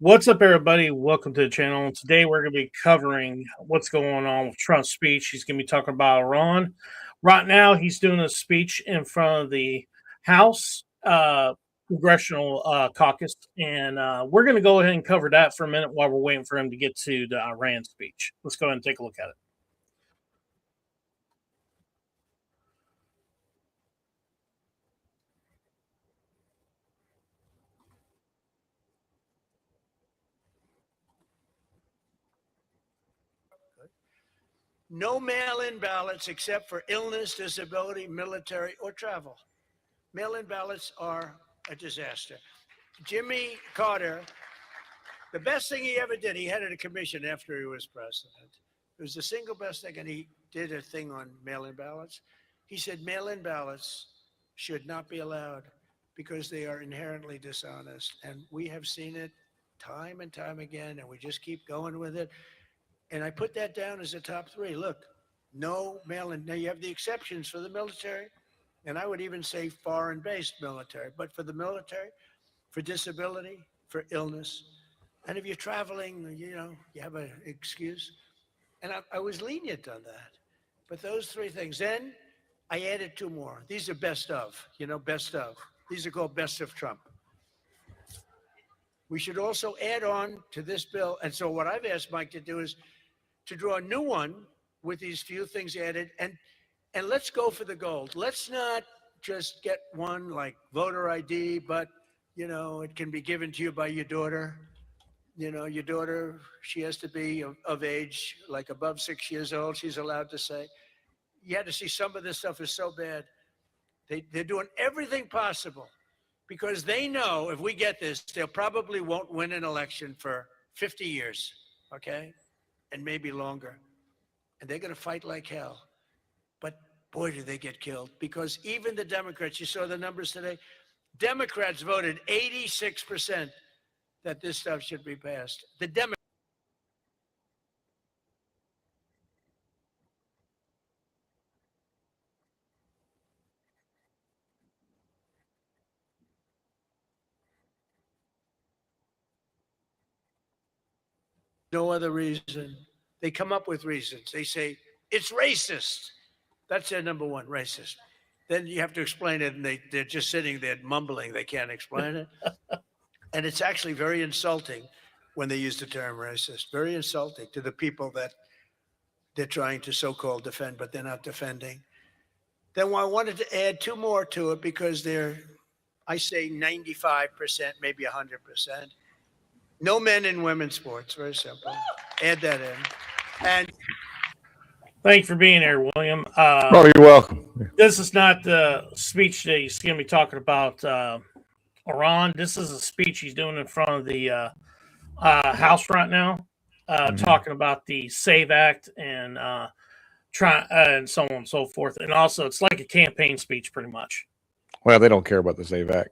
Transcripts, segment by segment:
What's up, everybody? Welcome to the channel. Today, we're going to be covering what's going on with Trump's speech. He's going to be talking about Iran. Right now, he's doing a speech in front of the House Congressional Caucus, and we're going to go ahead and cover that for a minute while we're waiting for him to get to the Iran speech. Let's go ahead and take a look at it. No mail-in ballots except for illness, disability, military, or travel. Mail-in ballots are a disaster. Jimmy Carter, the best thing he ever did, he headed a commission after he was president. It was the single best thing, and he did a thing on mail-in ballots. He said mail-in ballots should not be allowed because they are inherently dishonest. And we have seen it time and time again, and we just keep going with it. And I put that down as a top three. Look, no mail-in. Now, you have the exceptions for the military, and I would even say foreign-based military. But for the military, for disability, for illness, and if you're traveling, you have an excuse. And I was lenient on that. But those three things. Then I added two more. These are best of, best of. These are called best of Trump. We should also add on to this bill. And so what I've asked Mike to do is to draw a new one with these few things added, and let's go for the gold. Let's not just get one like voter ID, but it can be given to you by your daughter. Your daughter, she has to be of age, like above 6 years old, she's allowed to say. You had to see some of this stuff is so bad. They're doing everything possible because they know if we get this, they probably won't win an election for 50 years, okay? And maybe longer. And they're going to fight like hell. But boy, do they get killed. Because even the Democrats, you saw the numbers today, Democrats voted 86% that this stuff should be passed. The Democrats. No other reason. They come up with reasons. They say, it's racist. That's their number one, racist. Then you have to explain it, and they're just sitting there mumbling. They can't explain it. And it's actually very insulting when they use the term racist. Very insulting to the people that they're trying to so-called defend, but they're not defending. Then I wanted to add two more to it because they're, I say 95%, maybe 100%. No men in women's sports. Very simple. Add that in. And Thank you for being here, William. You're welcome. This is not the speech that he's going to be talking about Iran. This is a speech he's doing in front of the House right now, talking about the SAVE Act and and so on and so forth. And also, it's like a campaign speech, pretty much. Well, they don't care about the SAVE Act.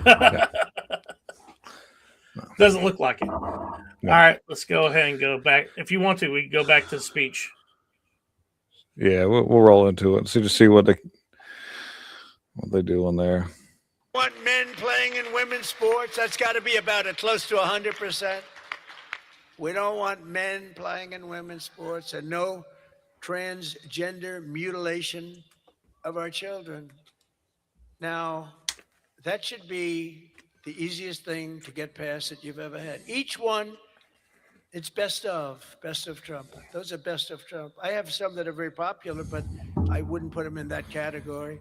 No. Doesn't look like it. No. All right, let's go ahead and go back. If you want to, we can go back to the speech. Yeah, we'll roll into it and see what they do in there. Want men playing in women's sports? That's got to be about close to 100%. We don't want men playing in women's sports, and no transgender mutilation of our children. Now, that should be the easiest thing to get past that you've ever had. Each one, it's best of Trump. Those are best of Trump. I have some that are very popular, but I wouldn't put them in that category.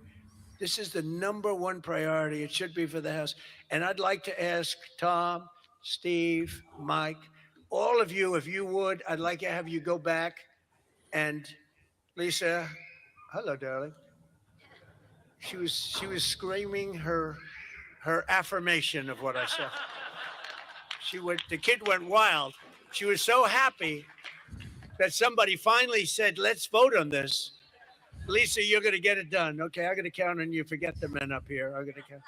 This is the number one priority. It should be for the House. And I'd like to ask Tom, Steve, Mike, all of you, if you would, I'd like to have you go back. And Lisa, hello, darling. She was screaming her affirmation of what I said. The kid went wild. She was so happy that somebody finally said, let's vote on this. Lisa, you're going to get it done. Okay, I'm going to count on you. Forget the men up here. I'm going to count.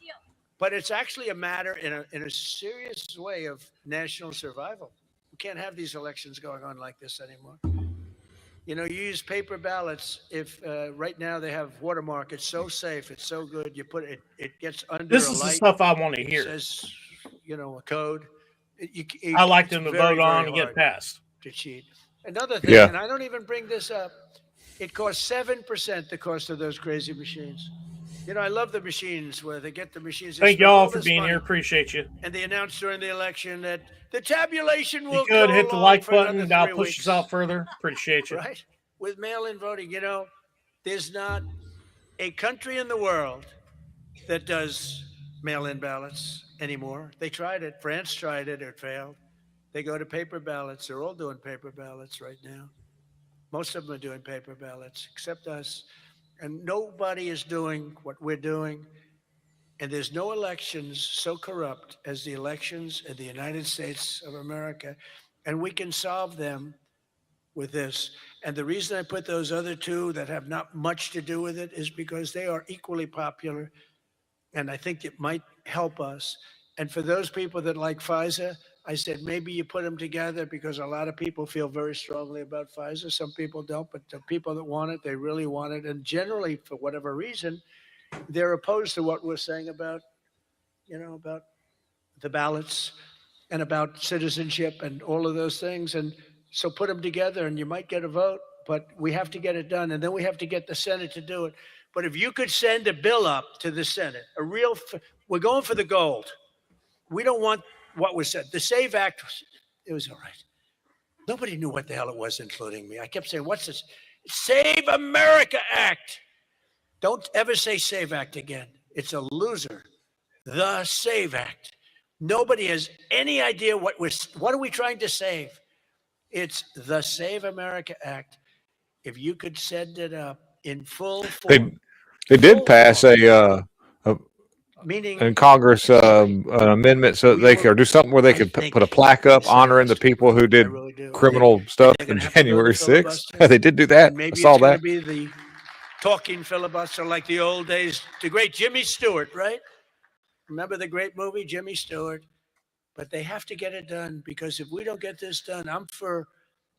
Deal. But it's actually a matter in a serious way of national survival. We can't have these elections going on like this anymore. You use paper ballots. If right now they have watermark, it's so safe, it's so good. You put it, it gets under. This is the stuff I want to hear. Says a code. I like them to it's very, vote on very and get hard passed. to cheat. Another thing, Yeah. and I don't even bring this up, it costs 7% the cost of those crazy machines. I love the machines where they get the machines. They Thank spend all y'all for this being money, here. Appreciate you. and they announced during the election that the tabulation You will could go hit the along like for another button. That'll 3 push weeks. us out further. Appreciate you. Right? With mail-in voting, there's not a country in the world that does mail-in ballots anymore. They tried it. France tried it. It failed. They go to paper ballots. They're all doing paper ballots right now. Most of them are doing paper ballots, except us. And nobody is doing what we're doing. And there's no elections so corrupt as the elections in the United States of America. And we can solve them with this. And the reason I put those other two that have not much to do with it is because they are equally popular. And I think it might help us. And for those people that like FISA, I said, maybe you put them together because a lot of people feel very strongly about FISA. Some people don't, but the people that want it, they really want it. And generally, for whatever reason, they're opposed to what we're saying about, about the ballots and about citizenship and all of those things. And so put them together and you might get a vote, but we have to get it done. And then we have to get the Senate to do it. But if you could send a bill up to the Senate, we're going for the gold. We don't want what was said. The SAVE Act, it was all right. Nobody knew what the hell it was, including me. I kept saying, what's this? Save America Act. Don't ever say SAVE Act again. It's a loser. The SAVE Act. Nobody has any idea what are we trying to save? It's the Save America Act. If you could send it up in full form. They did pass Meaning in Congress an amendment so that they could do something where they could put a plaque up honoring the people who did criminal stuff in January 6th. Yeah, they did do that. I saw that. Maybe it's going to be the talking filibuster like the old days. The great Jimmy Stewart, right? Remember the great movie Jimmy Stewart? But they have to get it done because if we don't get this done,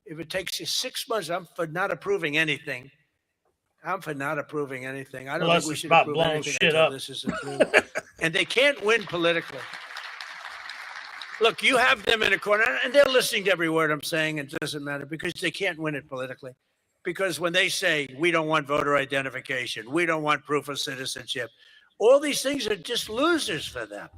if it takes you 6 months, I'm for not approving anything. I don't Unless think we it's should about approve blowing anything shit until up. this is approved. And they can't win politically. Look, you have them in a corner, and they're listening to every word I'm saying. It doesn't matter because they can't win it politically. Because when they say, we don't want voter identification, we don't want proof of citizenship, all these things are just losers for them.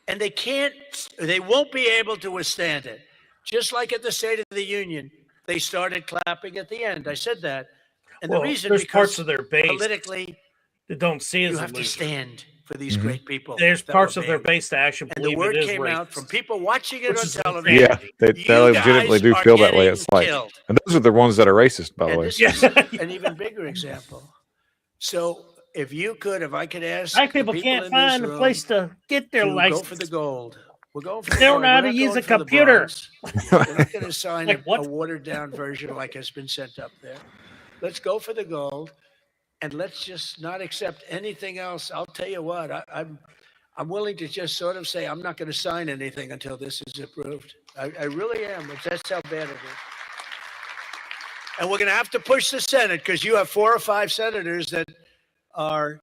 And they won't be able to withstand it. Just like at the State of the Union, they started clapping at the end. I said that. And the reason there's because parts of their base politically that don't see as you a have to loser. stand for these great people. There's that parts were of their banned. base that actually And the believe word it is came out racist. from people watching it Which on is television. Yeah, they You legitimately guys do are feel that way. getting It's like, killed. and those are the ones that are racist, by the And way. this is an even bigger example. So if I could ask Black the people can't in find this a room place to get their to go license. for the gold. We're going for the They don't gold. know how We're to not use going a for the computer. bronze. We're not going to sign Like a what? watered-down version like has been sent up there. Let's go for the gold, and let's just not accept anything else. I'll tell you what, I'm willing to just sort of say I'm not going to sign anything until this is approved. I really am. That's how bad it is. And we're going to have to push the Senate because you have 4 or 5 senators that are,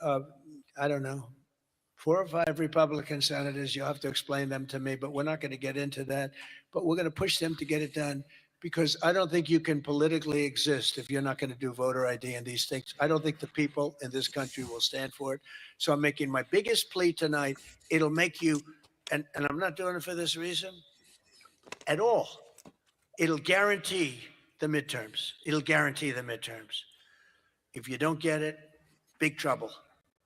I don't know, 4 or 5 Republican senators. You'll have to explain them to me, but we're not going to get into that. But we're going to push them to get it done because I don't think you can politically exist if you're not going to do voter ID and these things. I don't think the people in this country will stand for it. So I'm making my biggest plea tonight. It'll make you, and I'm not doing it for this reason at all. It'll guarantee the midterms. It'll guarantee the midterms. If you don't get it, big trouble,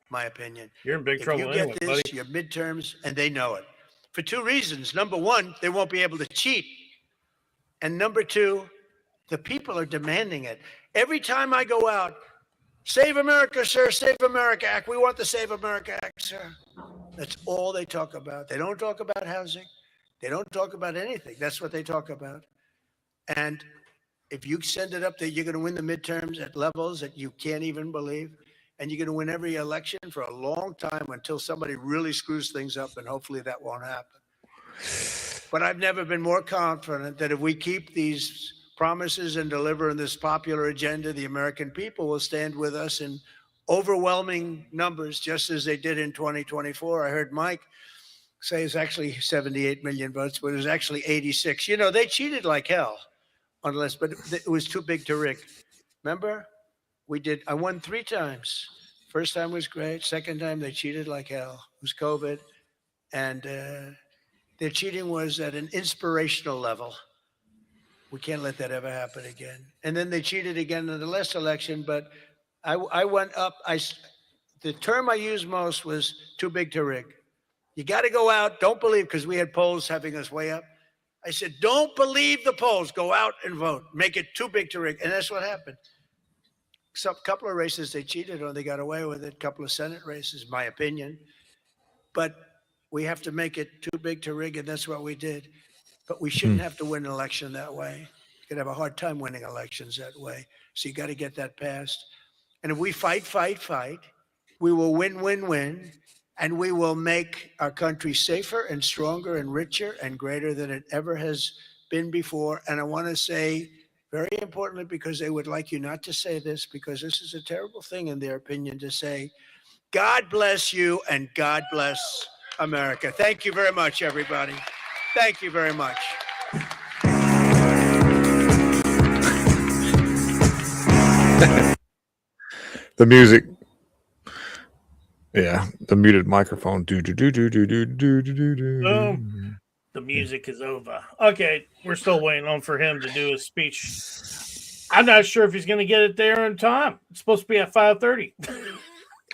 my opinion. You're in big If trouble you anyway, get this, buddy. your midterms, and they know it. For 2 reasons. Number one, they won't be able to cheat. And number 2, the people are demanding it. Every time I go out, Save America, sir, Save America Act. We want the Save America Act, sir. That's all they talk about. They don't talk about housing. They don't talk about anything. That's what they talk about. And if you send it up there, you're going to win the midterms at levels that you can't even believe. And you're going to win every election for a long time until somebody really screws things up, and hopefully that won't happen. But I've never been more confident that if we keep these promises and deliver in this popular agenda, the American people will stand with us in overwhelming numbers, just as they did in 2024. I heard Mike say it's actually 78 million votes, but it was actually 86. You know, they cheated like hell on the list, but it was too big to rig. Remember? I won 3 times. First time was great. Second time, they cheated like hell. It was COVID. And their cheating was at an inspirational level. We can't let that ever happen again. And then they cheated again in the last election, but I went up. The term I used most was too big to rig. You got to go out. Don't believe, because we had polls having us way up. I said, don't believe the polls. Go out and vote. Make it too big to rig. And that's what happened. A couple of races they cheated on. They got away with it. A couple of Senate races, my opinion. But we have to make it too big to rig, and that's what we did. But we shouldn't have to win an election that way. You could have a hard time winning elections that way. So you got to get that passed. And if we fight, we will win, and we will make our country safer and stronger and richer and greater than it ever has been before. And I want to say, very importantly, because they would like you not to say this, because this is a terrible thing in their opinion to say, God bless you and God bless America. Thank you very much, everybody. Thank you very much. The music. Yeah, the muted microphone. Do do do do do do do do do. The music is over. Okay, we're still waiting for him to do his speech. I'm not sure if he's going to get it there in time. It's supposed to be at 5:30.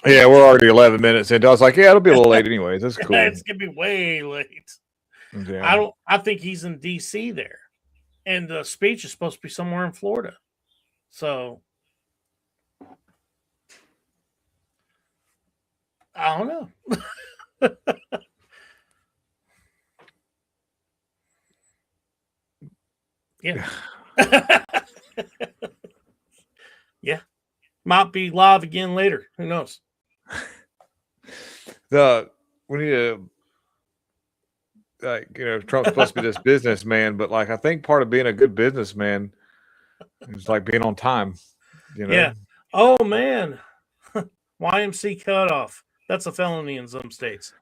Yeah, we're already 11 minutes into. I was like, yeah, it'll be a little late anyways. That's cool. It's going to be way late. Yeah. I think he's in D.C. there, and the speech is supposed to be somewhere in Florida. So I don't know. Yeah. Yeah. Might be live again later. Who knows? We need to, Trump's supposed to be this businessman, but I think part of being a good businessman is being on time. Yeah. Oh man. YMC cutoff. That's a felony in some states.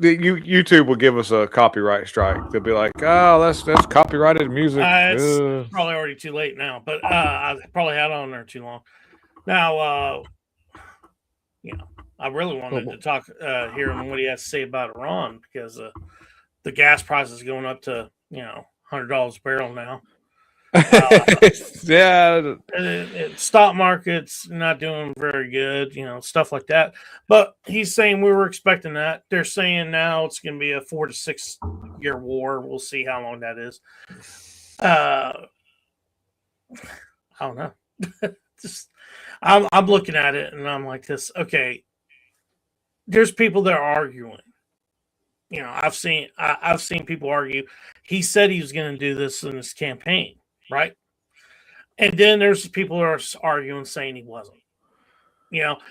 YouTube will give us a copyright strike. They'll be like, "Oh, that's copyrighted music." It's probably already too late now, but I probably had it on there too long. Now, I really wanted to talk hear him what he has to say about Iran, because the gas price is going up to $100 a barrel now. Yeah, stock market's not doing very good, stuff like that. But he's saying we were expecting that. They're saying now it's going to be a 4 to 6 year war. We'll see how long that is. I don't know. I'm looking at it and I'm like this. Okay, there's people that are arguing. I've seen people argue. He said he was going to do this in his campaign. Right. And then there's people who are arguing saying he wasn't.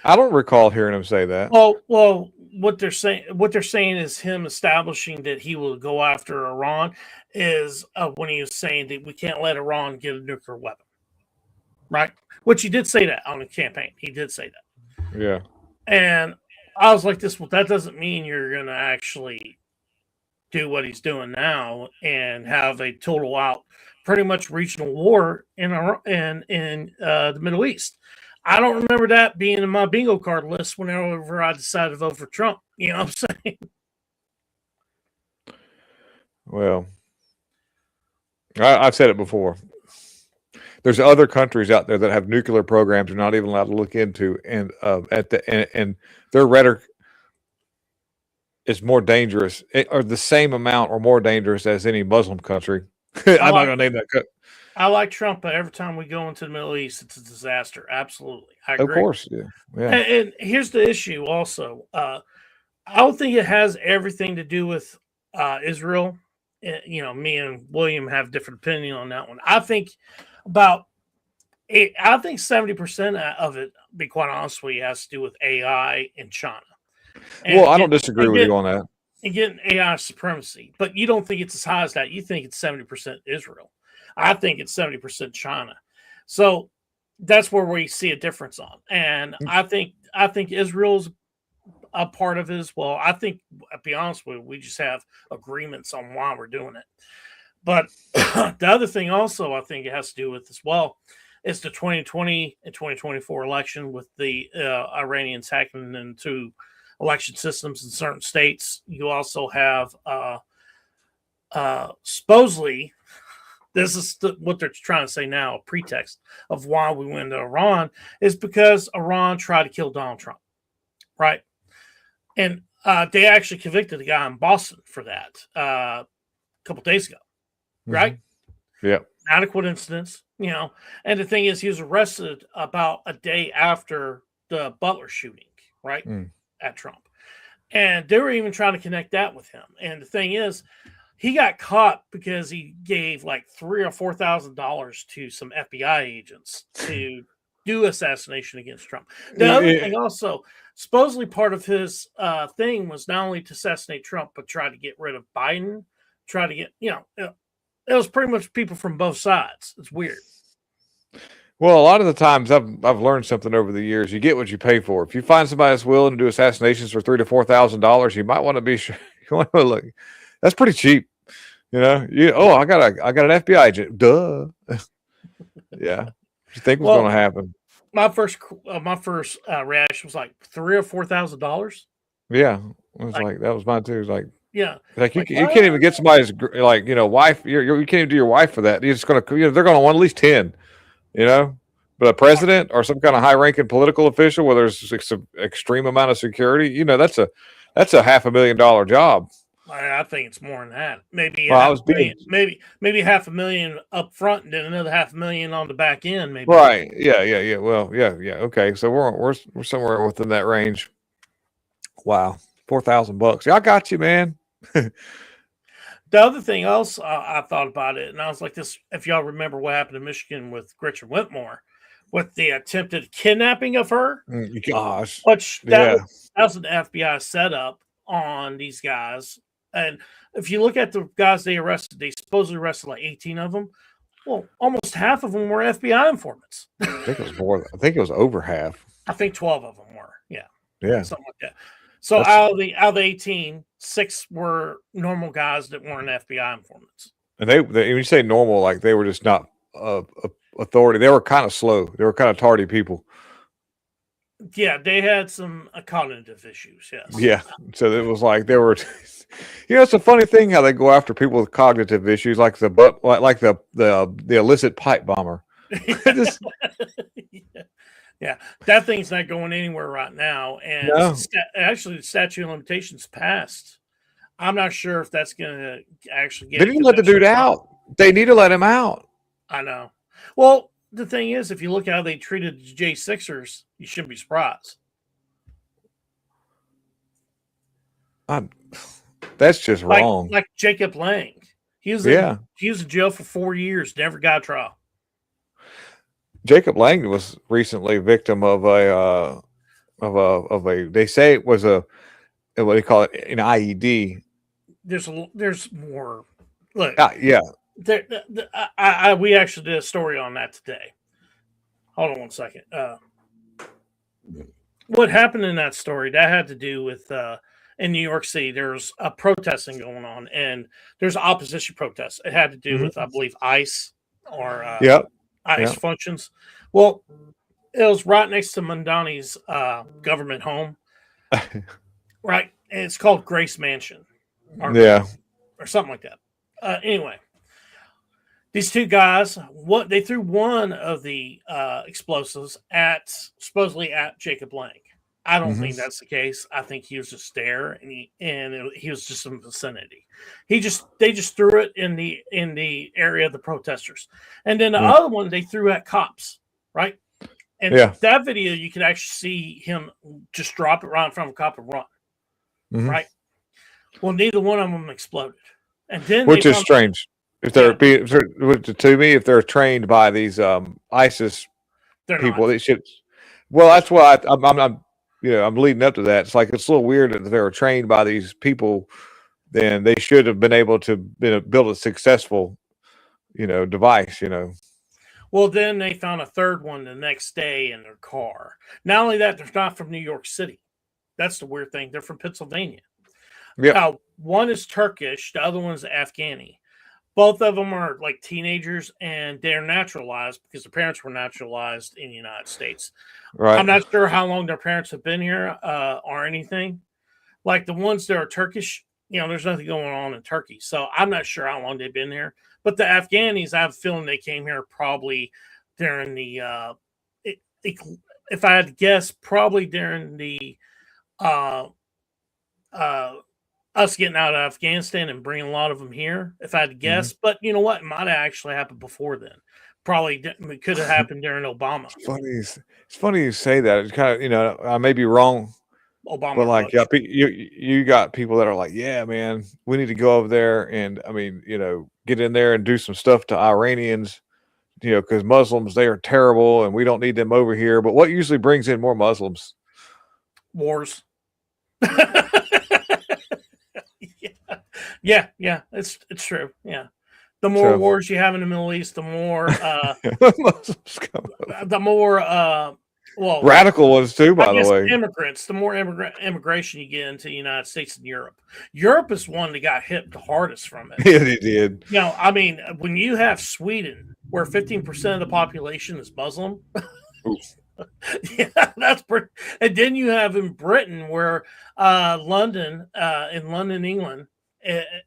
I don't recall hearing him say that. Well, what they're saying is him establishing that he will go after Iran is when he was saying that we can't let Iran get a nuclear weapon. Right. Which he did say that on the campaign. He did say that. Yeah. And I was like this, well, that doesn't mean you're going to actually do what he's doing now and have a total out pretty much regional war in the Middle East. I don't remember that being in my bingo card list whenever I decided to vote for Trump. You know what I'm saying? Well, I've said it before. There's other countries out there that have nuclear programs you're not even allowed to look into, and their rhetoric is more dangerous, or the same amount or more dangerous as any Muslim country. I'm not going to name that country. I like Trump, but every time we go into the Middle East, it's a disaster. Absolutely. I agree. Of course, yeah. And here's the issue also. I don't think it has everything to do with Israel. Me and William have different opinion on that one. I think 70% of it, to be quite honest with you, has to do with AI in China. I don't disagree with you on that. And getting AI supremacy, but you don't think it's as high as that. You think it's 70% Israel. I think it's 70% China. So that's where we see a difference on. And I think Israel's a part of it as well. I think, I'll be honest with you, we just have agreements on why we're doing it. But the other thing also I think it has to do with as well is the 2020 and 2024 election with the Iranians hacking into election systems in certain states. You also have supposedly, this is what they're trying to say now, a pretext of why we went to Iran is because Iran tried to kill Donald Trump, right? And they actually convicted a guy in Boston for that a couple days ago, right? Yeah. Not a coincidence, you know. And the thing is, he was arrested about a day after the Butler shooting, right, at Trump. And they were even trying to connect that with him. And the thing is, he got caught because he gave like $3,000 or $4,000 to some FBI agents to do assassination against Trump. The other thing also, supposedly part of his thing was not only to assassinate Trump, but try to get rid of Biden, try to get, you know, it was pretty much people from both sides. It's weird. Well, a lot of the times I've learned something over the years. You get what you pay for. If you find somebody that's willing to do assassinations for $3,000 to $4,000, you might want to be sure. You want to look. That's pretty cheap, you know. I got an FBI agent. Duh. Yeah. What you think was going to happen? My first reaction was like $3,000 or $4,000. Yeah, it was like that was mine too. It was like. Yeah, like you can't even get somebody's like wife. You can't even do your wife for that. You're just gonna they're gonna want at least 10, But a president or some kind of high-ranking political official where there's an extreme amount of security, that's a $500,000 job. I think it's more than that. Maybe maybe $500,000 up front and then another $500,000 on the back end. Maybe. Right? Yeah. Well, yeah. Okay, so we're somewhere within that range. Wow, $4,000. Yeah, I got you, man. The other thing else I thought about it, and I was like this, if y'all remember what happened in Michigan with Gretchen Whitmore, with the attempted kidnapping of her. Gosh. Which that was an FBI setup on these guys. And if you look at the guys they arrested, they supposedly arrested like 18 of them. Well, almost half of them were FBI informants. I think it was more. I think it was over half. I think 12 of them were. Yeah. Something like that. So out of the 18, 6 were normal guys that weren't FBI informants. And they when you say normal, like they were just not authority. They were kind of slow. They were kind of tardy people. Yeah, they had some cognitive issues. Yes. Yeah. So it was like they were. It's a funny thing how they go after people with cognitive issues, like the illicit pipe bomber. Yeah, that thing's not going anywhere right now. And actually, the statute of limitations passed. I'm not sure if that's going to actually get. They didn't let the dude out. They need to let him out. I know. Well, the thing is, if you look how they treated the J6ers, you shouldn't be surprised. That's just wrong. Like Jacob Lang. He was in jail for 4 years, never got a trial. Jacob Lang was recently a victim of a they say it was what do you call it, an IED. There's more. Look, yeah. We actually did a story on that today. Hold on one second. What happened in that story that had to do with in New York City, there's a protesting going on, and there's opposition protests. It had to do with, I believe, ICE or ICE functions. Well, it was right next to Mondani's government home, right? And it's called Grace Mansion, or something like that. Anyway, these two guys, they threw one of the explosives supposedly at Jacob Lang. I don't think that's the case. I think he was just there, and he was just in the vicinity. They just threw it in the area of the protesters, and then the other one they threw at cops, right? And that video, you could actually see him just drop it right in front of a cop and run, right? Well, neither one of them exploded, and then which is strange. If they're trained by these ISIS people, they should. Well, that's why I'm leading up to that. It's like it's a little weird that they were trained by these people. Then they should have been able to build a successful, device. Well, then they found a third one the next day in their car. Not only that, they're not from New York City. That's the weird thing. They're from Pennsylvania. Yep. Now, one is Turkish, the other one's Afghani. Both of them are like teenagers, and they're naturalized because their parents were naturalized in the United States. Right. I'm not sure how long their parents have been here or anything. Like the ones that are Turkish, there's nothing going on in Turkey. So I'm not sure how long they've been here. But the Afghanis, I have a feeling they came here probably during the, if I had to guess, probably during the uh, us getting out of Afghanistan and bringing a lot of them here, if I had to guess. But you know what? It might have actually happened before then. Probably it could have happened during Obama. It's funny you say that. It's kind of, I may be wrong. Obama. But like, yeah, you got people that are like, yeah, man, we need to go over there and get in there and do some stuff to Iranians, because Muslims, they are terrible and we don't need them over here. But what usually brings in more Muslims? Wars. Yeah, it's true. Yeah. The more wars you have in the Middle East, the more Muslims come over. the more radical ones too, by the way. Immigrants, the more immigration you get into the United States and Europe. Europe is one that got hit the hardest from it. Yeah, they did. I mean, when you have Sweden, where 15% of the population is Muslim, yeah, that's pretty. And then you have in Britain, where London, in London, England,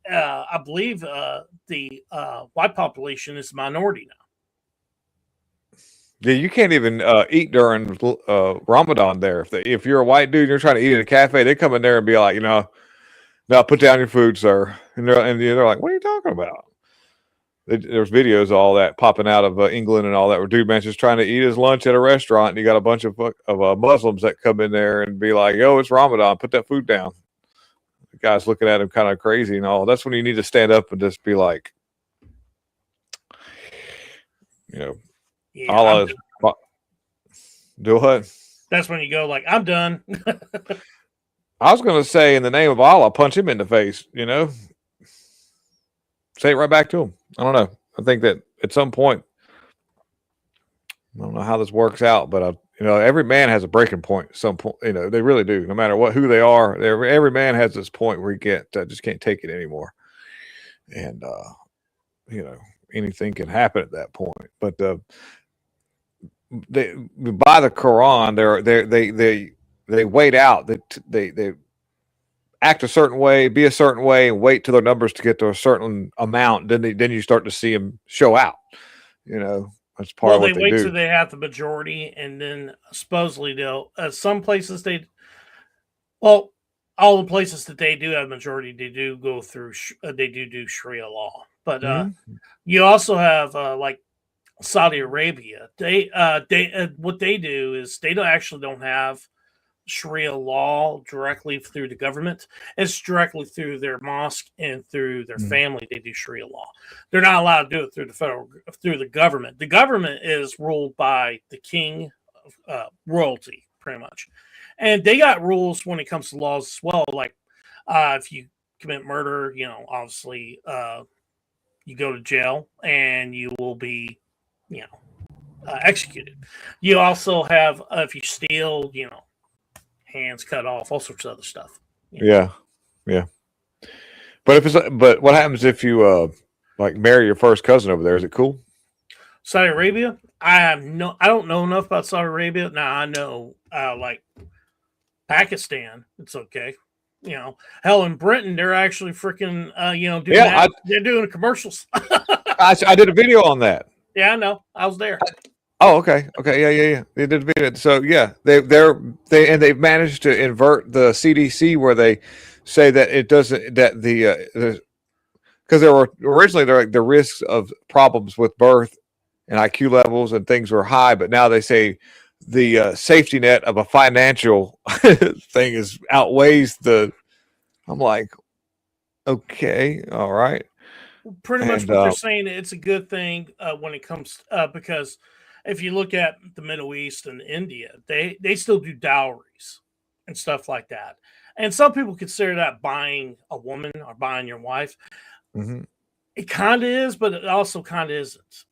I believe the white population is minority now. Yeah, you can't even eat during Ramadan there. If you're a white dude and you're trying to eat at a cafe, they come in there and be like, no, put down your food, sir. And they're like, what are you talking about? There's videos of all that popping out of England and all that, where dude man's just trying to eat his lunch at a restaurant, and you got a bunch of Muslims that come in there and be like, yo, it's Ramadan, put that food down. The guy's looking at him kind of crazy and all. That's when you need to stand up and just be like, Yeah, Allah do what? That's when you go like, I'm done. I was going to say, in the name of Allah, punch him in the face, say it right back to him. I don't know. I think that at some point, I don't know how this works out, but every man has a breaking point at some point. They really do. No matter who they are, every man has this point where he just can't take it anymore. And, anything can happen at that point. But they, by the Quran, they wait out. They act a certain way, be a certain way, and wait till their numbers to get to a certain amount. Then you start to see them show out. That's part of what they wait do. till they have the majority, and then supposedly they'll. Some places all the places that they do have majority, they do go through. They do Sharia law, but you also have like Saudi Arabia. They what they do is they don't have Sharia law directly through the government. It's directly through their mosque and through their family. They do Sharia law. They're not allowed to do it through the government. The government is ruled by the king, royalty, pretty much. And they got rules when it comes to laws as well. Like if you commit murder, obviously you go to jail and you will be, executed. You also have, if you steal, hands cut off, all sorts of other stuff. Yeah. But what happens if you marry your first cousin over there? Is it cool? Saudi Arabia? I don't know enough about Saudi Arabia. Now I know like Pakistan, it's okay. Hell, in Britain, they're actually freaking they're doing commercials. I did a video on that. Yeah, I know. I was there. Oh, okay. Yeah. They did a video. So yeah, they've managed to invert the CDC, where they say that it doesn't, that because there were originally the risks of problems with birth and IQ levels and things were high, but now they say the safety net of a financial thing outweighs the. I'm like, okay, all right. Pretty much what they're saying, it's a good thing when it comes because if you look at the Middle East and India, they still do dowries and stuff like that. And some people consider that buying a woman or buying your wife. Mm-hmm. It kind of is, but it also kind of isn't.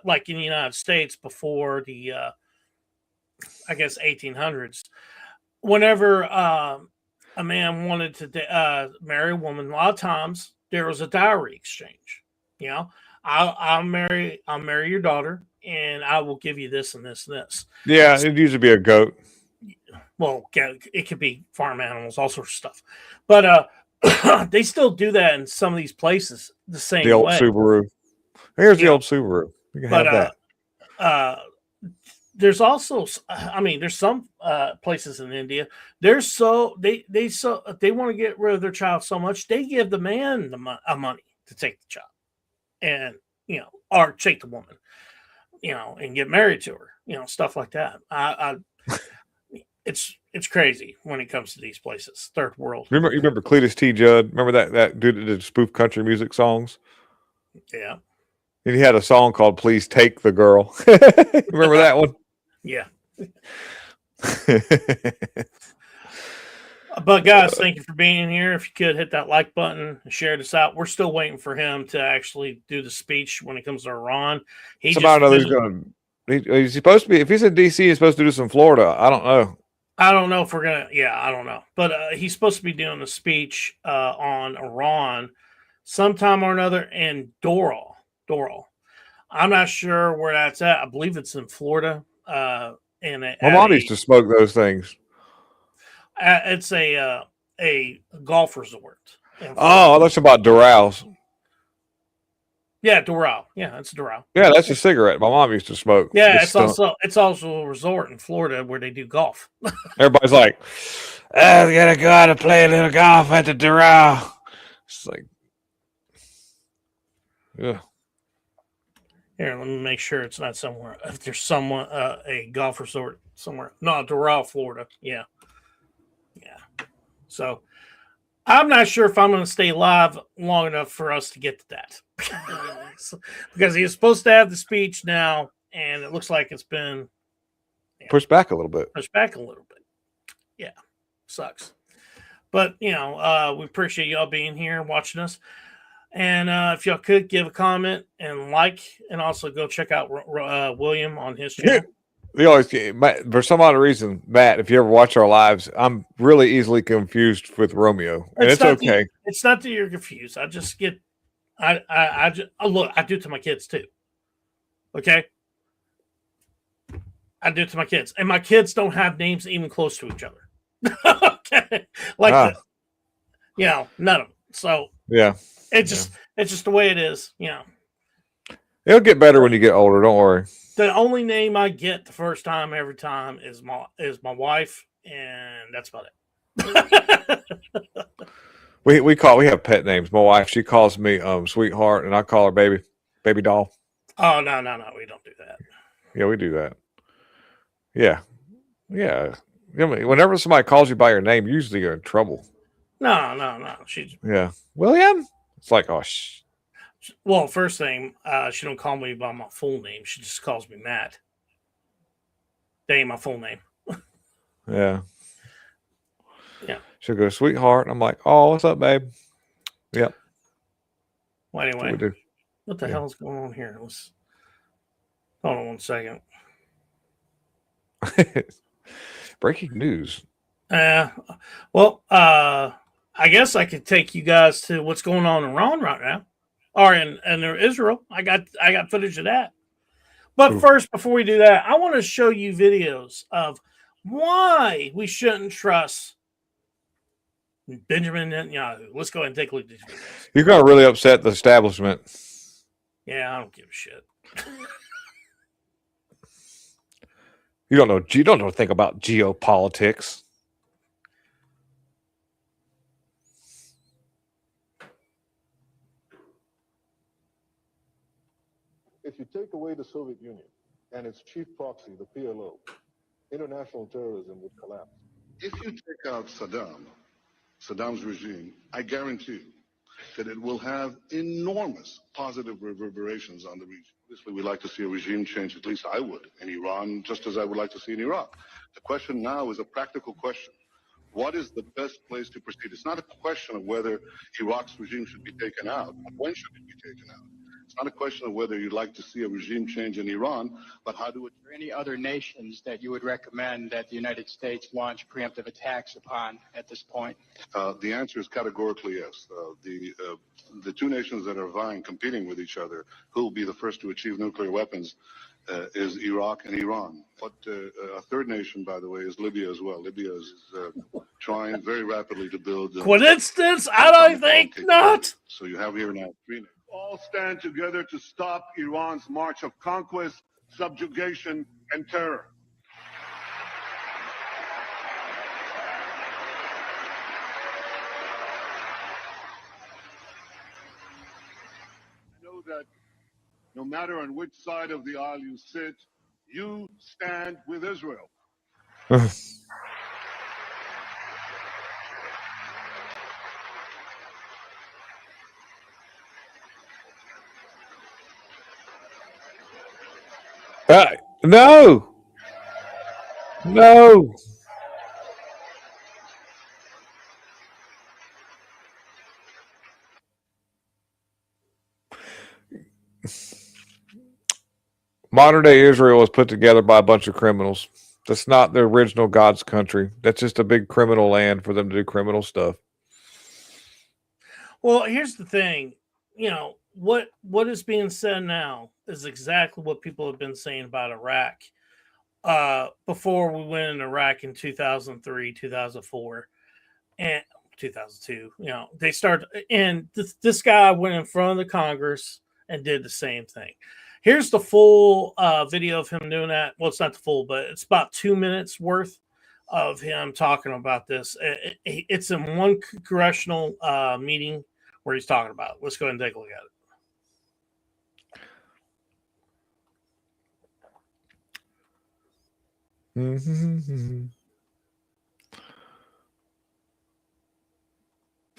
Like in the United States before the, I guess, 1800s, whenever a man wanted to marry a woman, a lot of times there was a dowry exchange. You know, I'll marry your daughter, and I will give you this and this and this. Yeah, it used to be a goat. Well, it could be farm animals, all sorts of stuff, but they still do that in some of these places the same The old way. Subaru. Here's the Yeah. old Subaru. You can But have that. there's also, I mean, there's some places in India. They're so they want to get rid of their child so much they give the man the money to take the child, and or take the woman, and get married to her, stuff like that. It's crazy when it comes to these places, third world. You remember Cletus T. Judd? Remember that dude that did spoof country music songs? Yeah. And he had a song called "Please Take the Girl." Remember that one? Yeah. But guys, thank you for being here. If you could hit that like button and share this out. We're still waiting for him to actually do the speech when it comes to Iran. Somehow or another, he's going to. He's supposed to be. If he's in DC, he's supposed to do some Florida. I don't know. I don't know if we're gonna. Yeah, I don't know. But he's supposed to be doing a speech on Iran sometime or another in Doral. I'm not sure where that's at. I believe it's in Florida. My mom used to smoke those things. It's a golf resort. Oh, that's about Doral. Yeah, Doral. Yeah, it's Doral. Yeah, that's a cigarette. My mom used to smoke. Yeah, it's also a resort in Florida where they do golf. Everybody's like, "Oh, we gotta go out and play a little golf at the Doral." It's like, yeah. Here, let me make sure it's not somewhere. If there's someone a golf resort somewhere, no, Doral, Florida. Yeah. So I'm not sure if I'm going to stay live long enough for us to get to that, because he was supposed to have the speech now, and it looks like it's been pushed back a little bit. Yeah, sucks. But we appreciate y'all being here and watching us. And if y'all could give a comment and like, and also go check out William on his channel. We always, for some odd reason, Matt, if you ever watch our lives, I'm really easily confused with Romeo, and it's okay. It's not that you're confused. I just get, I just look. I do it to my kids too. Okay, I do it to my kids, and my kids don't have names even close to each other. Okay, none of them. So yeah, it's just the way it is. It'll get better when you get older. Don't worry. The only name I get the first time every time is my wife, and that's about it. we have pet names. My wife, she calls me sweetheart, and I call her baby doll. Oh no, we don't do that. Yeah, we do that. Yeah. I mean, whenever somebody calls you by your name, usually you're in trouble. No. She's William. It's like, oh well, first thing, she don't call me by my full name. She just calls me Matt. That ain't my full name. Yeah. Yeah. She'll go, sweetheart. I'm like, oh, what's up, babe? Yep. Well, anyway, what the Yeah. hell is going on here? Hold on one second. Breaking news. Well, I guess I could take you guys to what's going on in Iran right now, or in Israel. I got footage of that. But first, before we do that, I want to show you videos of why we shouldn't trust Benjamin Netanyahu. Let's go ahead and take a look at these videos. You're going to really upset the establishment. Yeah, I don't give a shit. You don't know think about geopolitics. If you take away the Soviet Union and its chief proxy, the PLO, international terrorism would collapse. If you take out Saddam's regime, I guarantee you that it will have enormous positive reverberations on the region. Obviously, we like to see a regime change, at least I would, in Iran, just as I would like to see in Iraq. The question now is a practical question. What is the best place to proceed? It's not a question of whether Iraq's regime should be taken out, but when should it be taken out? It's not a question of whether you'd like to see a regime change in Iran, but how do it. Are there any other nations that you would recommend that the United States launch preemptive attacks upon at this point? The answer is categorically yes. The two nations that are competing with each other, who will be the first to achieve nuclear weapons, is Iraq and Iran. But a third nation, by the way, is Libya as well. Libya is trying very rapidly to build. Coincidence? I don't think not. So you have here now three nations. All stand together to stop Iran's march of conquest, subjugation, and terror. I know that no matter on which side of the aisle you sit, you stand with Israel. No, no. Modern day Israel was put together by a bunch of criminals. That's not the original God's country. That's just a big criminal land for them to do criminal stuff. Well, here's the thing. What is being said now is exactly what people have been saying about Iraq before we went in Iraq in 2003, 2004, and 2002. They started, and this guy went in front of the Congress and did the same thing. Here's the full video of him doing that. Well, it's not the full, but it's about 2 minutes worth of him talking about this. It's in one congressional meeting where he's talking about it. Let's go ahead and take a look at it.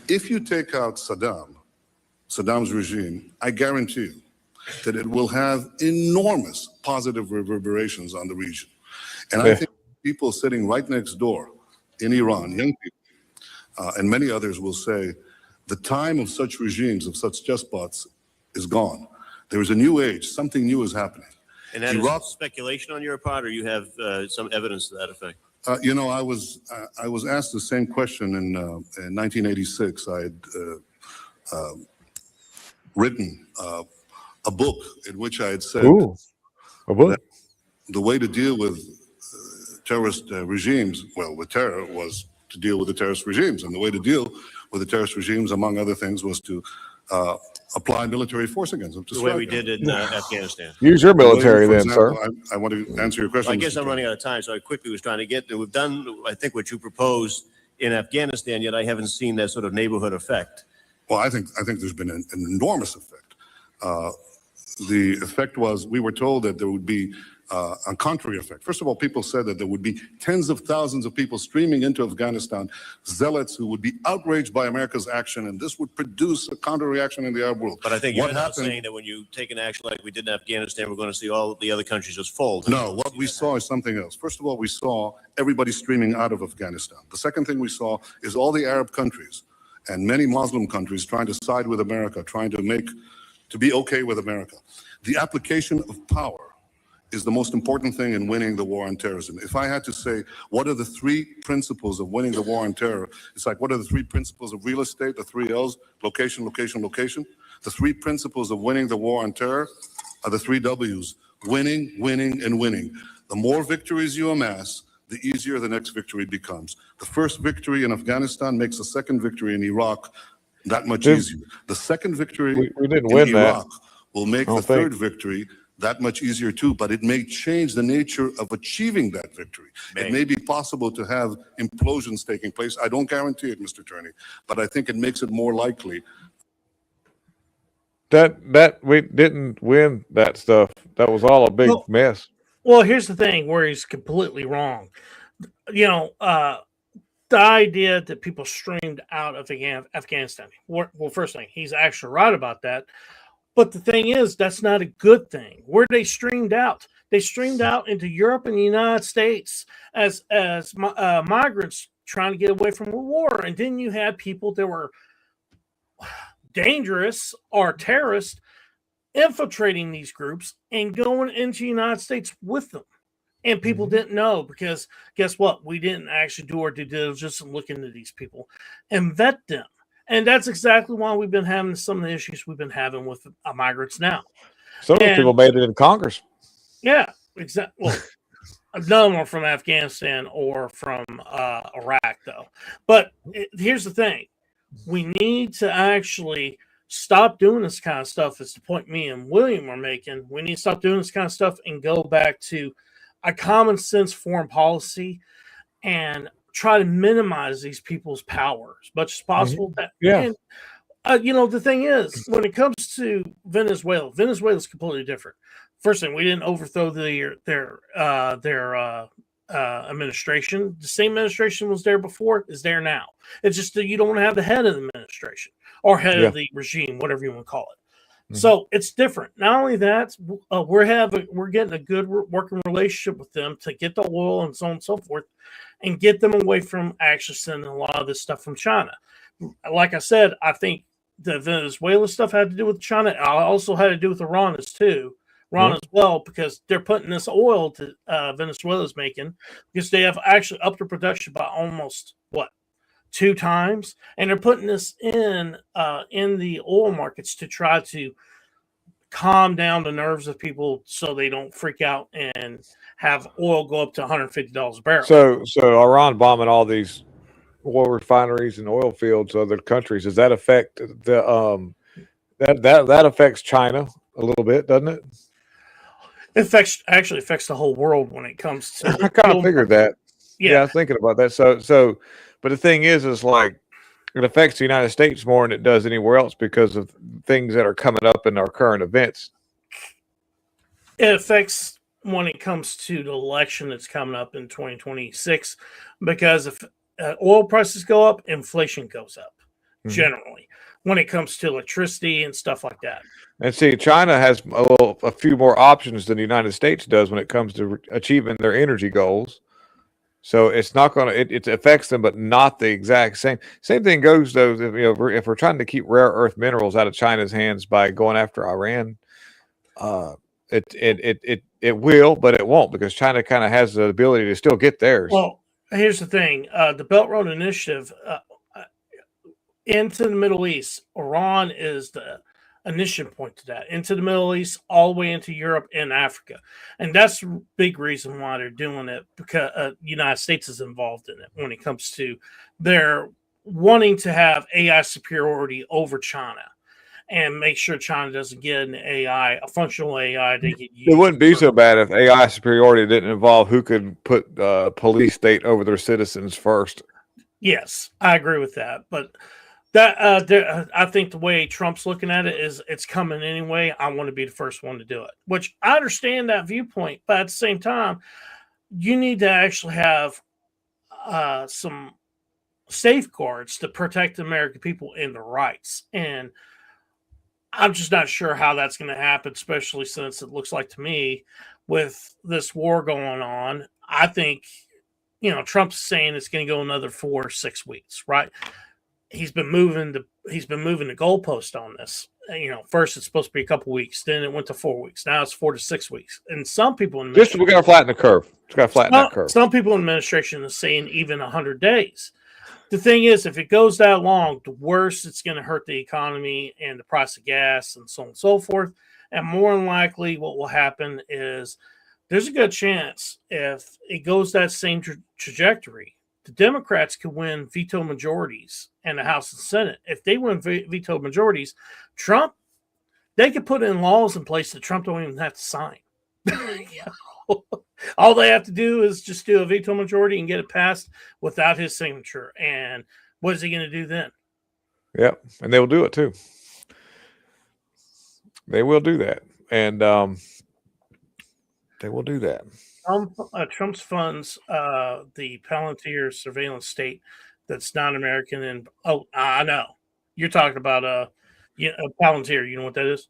If you take out Saddam's regime, I guarantee you that it will have enormous positive reverberations on the region. And I think people sitting right next door in Iran, young people, and many others will say, the time of such regimes, of such despots, is gone. There is a new age, something new is happening. And that is speculation on your part, or you have some evidence to that effect? I was asked the same question in 1986. I had written a book in which I had said that the way to deal with terrorist regimes, with terror, was to deal with the terrorist regimes. And the way to deal with the terrorist regimes, among other things, was to apply military force against them. The way we did in Afghanistan. Use your military then, sir. I want to answer your question. I guess I'm running out of time, so I quickly was trying to get there. We've done, I think, what you proposed in Afghanistan, yet I haven't seen that sort of neighborhood effect. Well, I think there's been an enormous effect. The effect was, we were told that there would be a contrary effect. First of all, people said that there would be tens of thousands of people streaming into Afghanistan, zealots who would be outraged by America's action, and this would produce a counter reaction in the Arab world. But I think you're not saying that when you take an action like we did in Afghanistan, we're going to see all the other countries just fold. No, what we saw is something else. First of all, we saw everybody streaming out of Afghanistan. The second thing we saw is all the Arab countries and many Muslim countries trying to side with America, trying to be okay with America. The application of power is the most important thing in winning the war on terrorism. If I had to say, what are the three principles of winning the war on terror? It's like, what are the three principles of real estate? The three L's: location, location, location. The three principles of winning the war on terror are the three W's: winning, winning, and winning. The more victories you amass, the easier the next victory becomes. The first victory in Afghanistan makes the second victory in Iraq that much easier. The second victory we didn't in win Iraq that. will make the third victory that much easier too, but it may change the nature of achieving that victory. It may be possible to have implosions taking place. I don't guarantee it, Mr. Turney, but I think it makes it more likely. That we didn't win that stuff. That was all a big mess. Well, here's the thing where he's completely wrong. The idea that people streamed out of Afghanistan. Well, first thing, he's actually right about that. But the thing is, that's not a good thing. Where they streamed out? They streamed out into Europe and the United States as migrants trying to get away from a war. And then you had people that were dangerous or terrorists infiltrating these groups and going into the United States with them. And people didn't know because guess what? We didn't actually do our due diligence and look into these people and vet them. And that's exactly why we've been having some of the issues we've been having with migrants now. Some of those people made it in Congress. Yeah, exactly. Well, none of them are from Afghanistan or from Iraq, though. But here's the thing. We need to actually stop doing this kind of stuff. It's the point me and William are making. We need to stop doing this kind of stuff and go back to a common sense foreign policy and try to minimize these people's power as much as possible. Yeah. And, the thing is, when it comes to Venezuela is completely different. First thing, we didn't overthrow their administration. The same administration was there before is there now. It's just that you don't have the head of the administration or head of the regime, whatever you want to call it. So it's different. Not only that, we're getting a good working relationship with them to get the oil and so on and so forth, and get them away from actually sending a lot of this stuff from China. Like I said, I think the Venezuela stuff had to do with China. It also had to do with Iran as well, because they're putting this oil to Venezuela's making because they have actually upped their production by almost 2 times, and they're putting this in the oil markets to try to calm down the nerves of people so they don't freak out and have oil go up to $150 a barrel. So Iran bombing all these oil refineries and oil fields, other countries. Does that affect the that affects China a little bit, doesn't it? It actually affects the whole world when it comes to. I kind of figured that. Yeah, I was thinking about that. So, but the thing is like it affects the United States more than it does anywhere else because of things that are coming up in our current events. It affects when it comes to the election that's coming up in 2026, because if oil prices go up, inflation goes up generally when it comes to electricity and stuff like that. And see, China has a few more options than the United States does when it comes to achieving their energy goals. So it's not going to, it affects them, but not the exact same. Same thing goes though, if we're trying to keep rare earth minerals out of China's hands by going after Iran, it will, but it won't, because China kind of has the ability to still get theirs. Well, here's the thing. The Belt Road Initiative into the Middle East, Iran is the initiative point to that, into the Middle East, all the way into Europe and Africa. And that's the big reason why they're doing it, because the United States is involved in it when it comes to their wanting to have AI superiority over China and make sure China doesn't get an AI, a functional AI they can use. It wouldn't be so bad if AI superiority didn't involve who could put police state over their citizens first. Yes, I agree with that. But that I think the way Trump's looking at it is it's coming anyway. I want to be the first one to do it, which I understand that viewpoint. But at the same time, you need to actually have some safeguards to protect the American people and their rights. And I'm just not sure how that's going to happen, especially since it looks like to me with this war going on. I think, Trump's saying it's going to go another 4 or 6 weeks, right? He's been moving the goalpost on this. First it's supposed to be a couple weeks, then it went to 4 weeks. Now it's 4 to 6 weeks. And some people in we got to flatten the curve. It's got to flatten that curve. Some people in the administration are saying even 100 days. The thing is, if it goes that long, the worse it's going to hurt the economy and the price of gas and so on and so forth. And more than likely, what will happen is there's a good chance if it goes that same trajectory, the Democrats could win veto majorities in the House and Senate. If they win veto majorities, Trump, they could put in laws in place that Trump don't even have to sign. All they have to do is just do a veto majority and get it passed without his signature. And what is he going to do then? Yeah, and they will do it too. They will do that. And they will do that. Trump's funds the Palantir surveillance state that's not American. And I know you're talking about Palantir. You know what that is?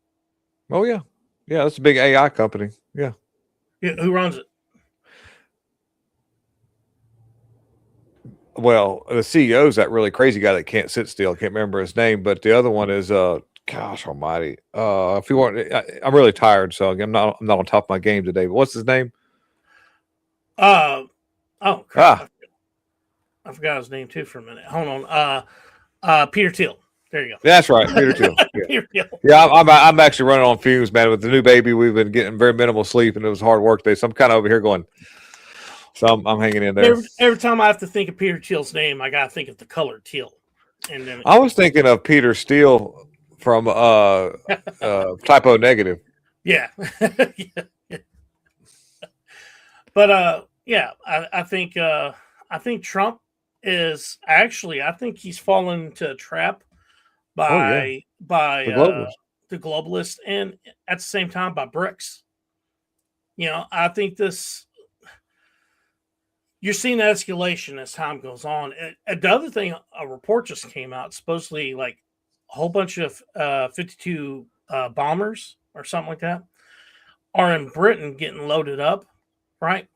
Oh yeah, that's a big AI company. Yeah. Who runs it? Well, the CEO is that really crazy guy that can't sit still. I can't remember his name, but the other one is Gosh Almighty. If you want, I'm really tired, so I'm not on top of my game today. But what's his name? Oh crap! Ah, I forgot his name too for a minute. Hold on. Peter Thiel. There you go. that's right, Peter Thiel. Yeah, Peter Thiel. yeah. I'm actually running on fumes, man. With the new baby, we've been getting very minimal sleep, and it was hard work today. So I'm kind of over here going. So I'm hanging in there. Every time I have to think of Peter Thiel's name, I gotta think of the color teal. And then I was thinking of Peter Steele from Typo Negative. yeah. Yeah. But yeah, I think Trump is actually, I think he's fallen into a trap by The globalists. the globalists, and at the same time by BRICS. I think you're seeing escalation as time goes on. And the other thing, a report just came out, supposedly like a whole bunch of 52 bombers or something like that are in Britain getting loaded up, right?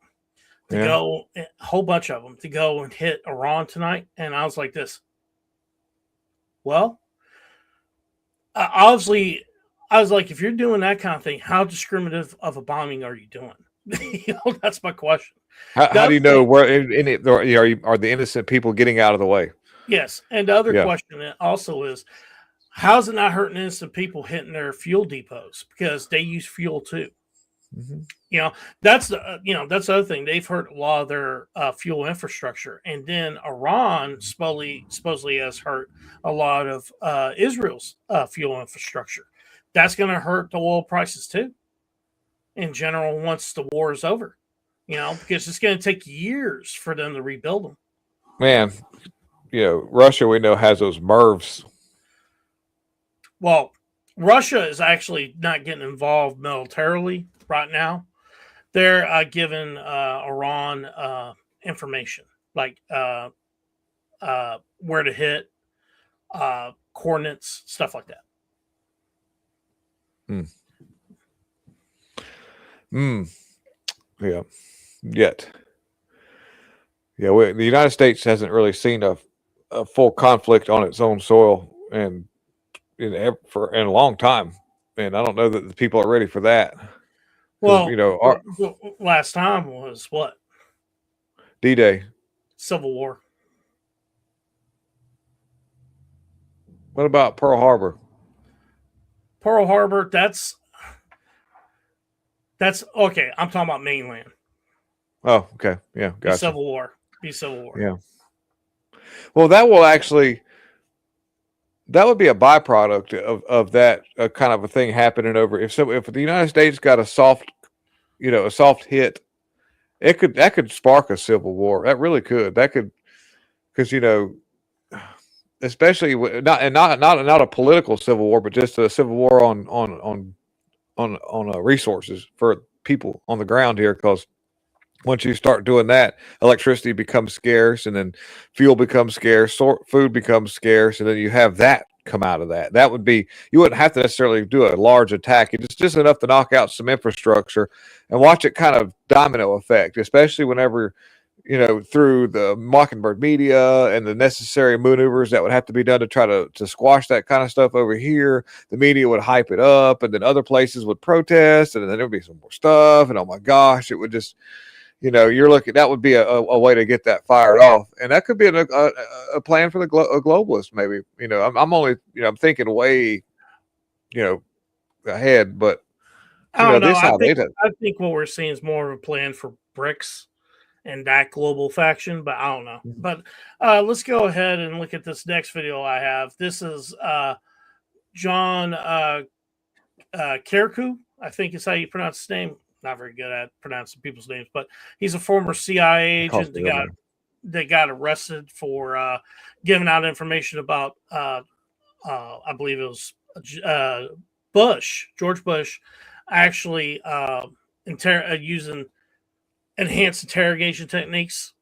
To go, a whole bunch of them to go and hit Iran tonight. And I was like, well, obviously, I was like, if you're doing that kind of thing, how discriminative of a bombing are you doing? That's my question. How do you know where in it are the innocent people getting out of the way? Yes. And the other question also is, how's it not hurting innocent people hitting their fuel depots? Because they use fuel too. Mm-hmm. That's the other thing. They've hurt a lot of their fuel infrastructure. And then Iran supposedly has hurt a lot of Israel's fuel infrastructure. That's going to hurt the oil prices too, in general, once the war is over. Because it's going to take years for them to rebuild them. Man, Russia, we know, has those MIRVs. Well, Russia is actually not getting involved militarily right now. They're giving Iran information, like where to hit, coordinates, stuff like that. Yeah. Yet. Yeah, the United States hasn't really seen a full conflict on its own soil in a long time, and I don't know that the people are ready for that. Well, our last time was what? D-Day. Civil War. What about Pearl Harbor? Pearl Harbor, that's okay. I'm talking about mainland. Oh, okay. Yeah, gotcha. Civil War. Yeah. Well, that would be a byproduct of that kind of a thing happening over. If the United States got a soft hit, that could spark a civil war. That really could. That could, because especially not a political civil war, but just a civil war on resources for people on the ground here. Because once you start doing that, electricity becomes scarce, and then fuel becomes scarce, food becomes scarce, and then you have that come out of that. That would be, you wouldn't have to necessarily do a large attack. It's just enough to knock out some infrastructure and watch it kind of domino effect, especially whenever, through the Mockingbird media and the necessary maneuvers that would have to be done to try to squash that kind of stuff over here. The media would hype it up, and then other places would protest, and then there would be some more stuff. And oh my gosh, it would just, you're looking, that would be a way to get that fired off. And that could be a plan for a globalist, maybe. I'm only, I'm thinking way, ahead, but I don't know. I think what we're seeing is more of a plan for BRICS and that global faction, but I don't know. But let's go ahead and look at this next video I have. This is John Kirku, I think is how you pronounce his name. Not very good at pronouncing people's names, but he's a former CIA agent that got arrested for giving out information about, I believe it was George Bush, actually using enhanced interrogation techniques,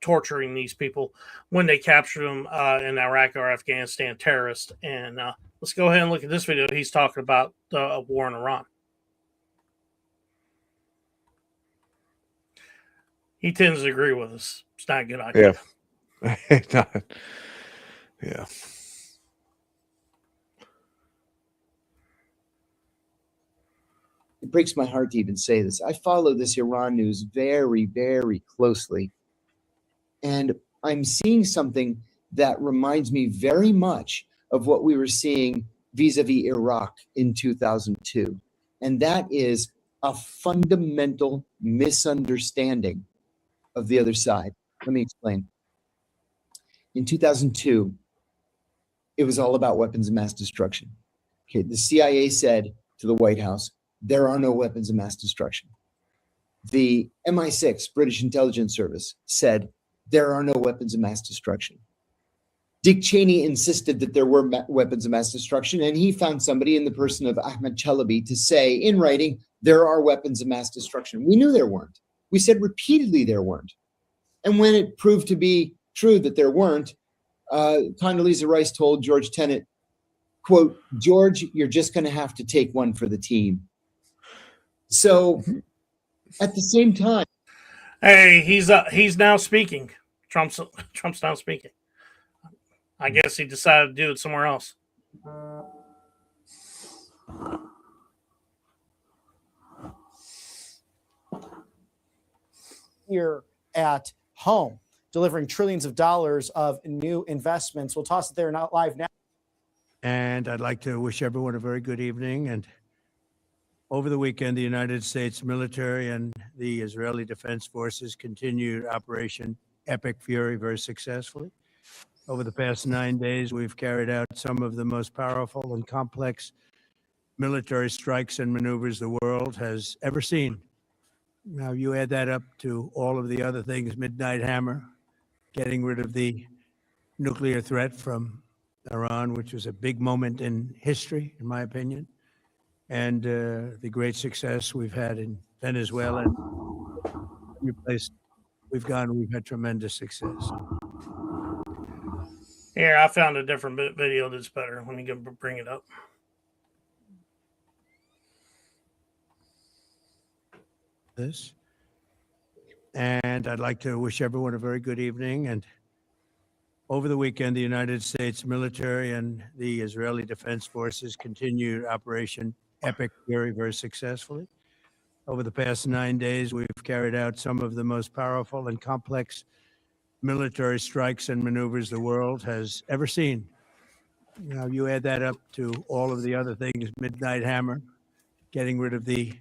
torturing these people when they captured them in Iraq or Afghanistan, terrorists. And let's go ahead and look at this video. He's talking about the war in Iran. He tends to agree with us. It's not a good idea. Yeah. Yeah. it breaks my heart to even say this. I follow this Iran news very, very closely. And I'm seeing something that reminds me very much of what we were seeing vis-a-vis Iraq in 2002. And that is a fundamental misunderstanding of the other side. Let me explain. In 2002, it was all about weapons of mass destruction. Okay, the CIA said to the White House, there are no weapons of mass destruction. The MI6, British intelligence service, said there are no weapons of mass destruction. Dick Cheney insisted that there were weapons of mass destruction, and he found somebody in the person of Ahmed Chalabi to say in writing, there are weapons of mass destruction. We knew there weren't. We said repeatedly there weren't. And when it proved to be true that there weren't, Condoleezza Rice told George Tenet, quote, George, you're just going to have to take one for the team. So at the same time, Hey, he's now speaking. Trump's now speaking. I guess he decided to do it somewhere else. Here at home, delivering trillions of dollars of new investments. We'll toss it there, not live now. And I'd like to wish everyone a very good evening. And over the weekend, the United States military and the Israeli Defense Forces continued Operation Epic Fury very successfully. Over the past 9 days, we've carried out some of the most powerful and complex military strikes and maneuvers the world has ever seen. Now, you add that up to all of the other things, Midnight Hammer, getting rid of the nuclear threat from Iran, which was a big moment in history, in my opinion, and the great success we've had in Venezuela. And every place we've gone, we've had tremendous success. Here, I found a different video that's better. Let me go bring it up. This. And I'd like to wish everyone a very good evening. And over the weekend, the United States military and the Israeli Defense Forces continued Operation Epic Fury very successfully. Over the past 9 days, we've carried out some of the most powerful and complex military strikes and maneuvers the world has ever seen. Now, you add that up to all of the other things, Midnight Hammer, getting rid of the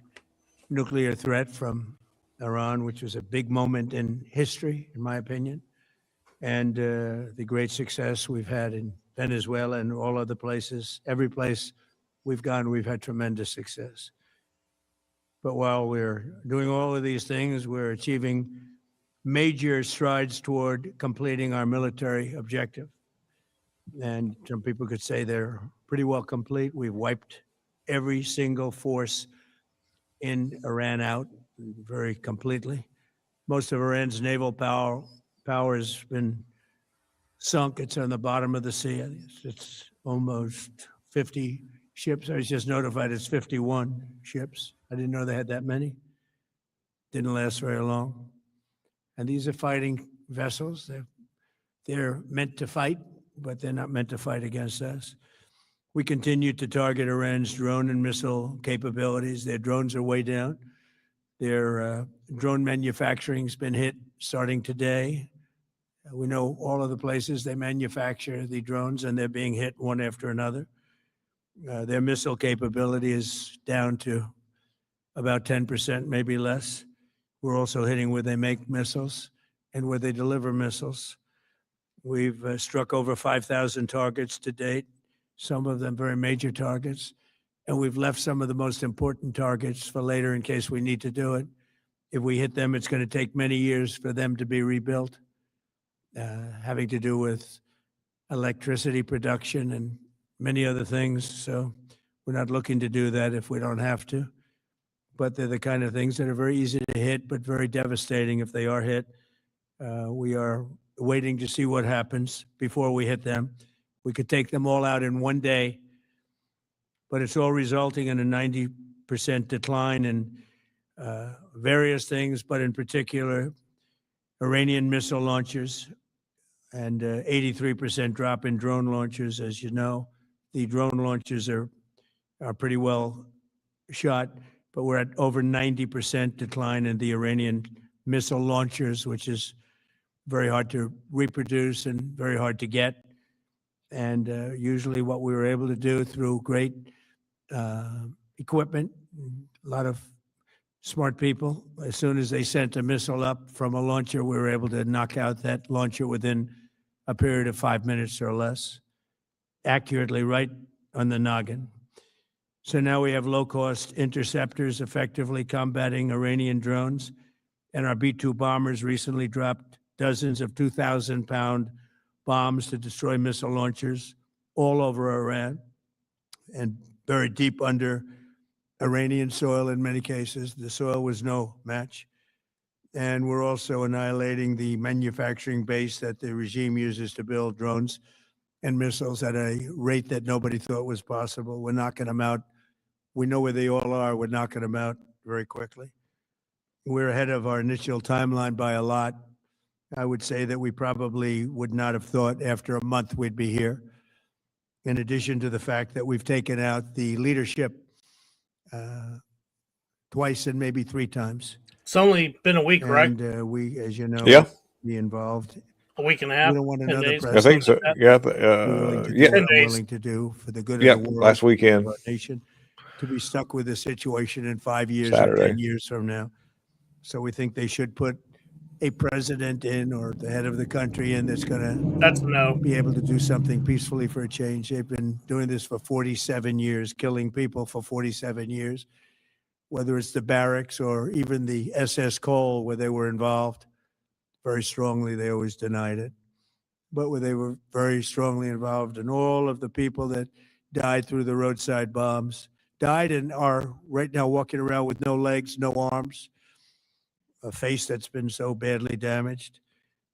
nuclear threat from Iran, which was a big moment in history, in my opinion, and the great success we've had in Venezuela and all other places. Every place we've gone, we've had tremendous success. But while we're doing all of these things, we're achieving major strides toward completing our military objective. And some people could say they're pretty well complete. We've wiped every single force in Iran out very completely. Most of Iran's naval power has been sunk. It's on the bottom of the sea. It's almost 50 ships. I was just notified it's 51 ships. I didn't know they had that many. Didn't last very long. And these are fighting vessels. They're meant to fight, but they're not meant to fight against us. We continue to target Iran's drone and missile capabilities. Their drones are way down. Their drone manufacturing has been hit starting today. We know all of the places they manufacture the drones, and they're being hit one after another. Their missile capability is down to about 10%, maybe less. We're also hitting where they make missiles and where they deliver missiles. We've struck over 5,000 targets to date, some of them very major targets, and we've left some of the most important targets for later in case we need to do it. If we hit them, it's going to take many years for them to be rebuilt, having to do with electricity production and many other things. So we're not looking to do that if we don't have to. But they're the kind of things that are very easy to hit, but very devastating if they are hit. We are waiting to see what happens before we hit them. We could take them all out in one day, but it's all resulting in a 90% decline in various things, but in particular, Iranian missile launchers and 83% drop in drone launchers. As you know, the drone launchers are pretty well shot, but we're at over 90% decline in the Iranian missile launchers, which is very hard to reproduce and very hard to get. And usually what we were able to do through great equipment, a lot of smart people, as soon as they sent a missile up from a launcher, we were able to knock out that launcher within a period of 5 minutes or less, accurately right on the noggin. So now we have low-cost interceptors effectively combating Iranian drones, and our B-2 bombers recently dropped dozens of 2,000-pound bombs to destroy missile launchers all over Iran and buried deep under Iranian soil in many cases. The soil was no match. And we're also annihilating the manufacturing base that the regime uses to build drones and missiles at a rate that nobody thought was possible. We're knocking them out. We know where they all are. We're knocking them out very quickly. We're ahead of our initial timeline by a lot. I would say that we probably would not have thought after a month we'd be here. In addition to the fact that we've taken out the leadership twice and maybe 3 times. It's only been a week, right? And we, as you know, Yeah. be involved. A week and a half. We don't want 10 another days. I president. think so. Yeah. We're willing to do Yeah. what 10 we're days. willing to do for the good Yeah. of the world, Last weekend. of our nation, to be stuck with this situation in 5 years Saturday. or 10 years from now. So we think they should put a president in or the head of the country in that's going to That's a no. be able to do something peacefully for a change. They've been doing this for 47 years, killing people for 47 years, whether it's the barracks or even the SS Cole where they were involved very strongly. They always denied it. But where they were very strongly involved, and all of the people that died through the roadside bombs died and are right now walking around with no legs, no arms, a face that's been so badly damaged.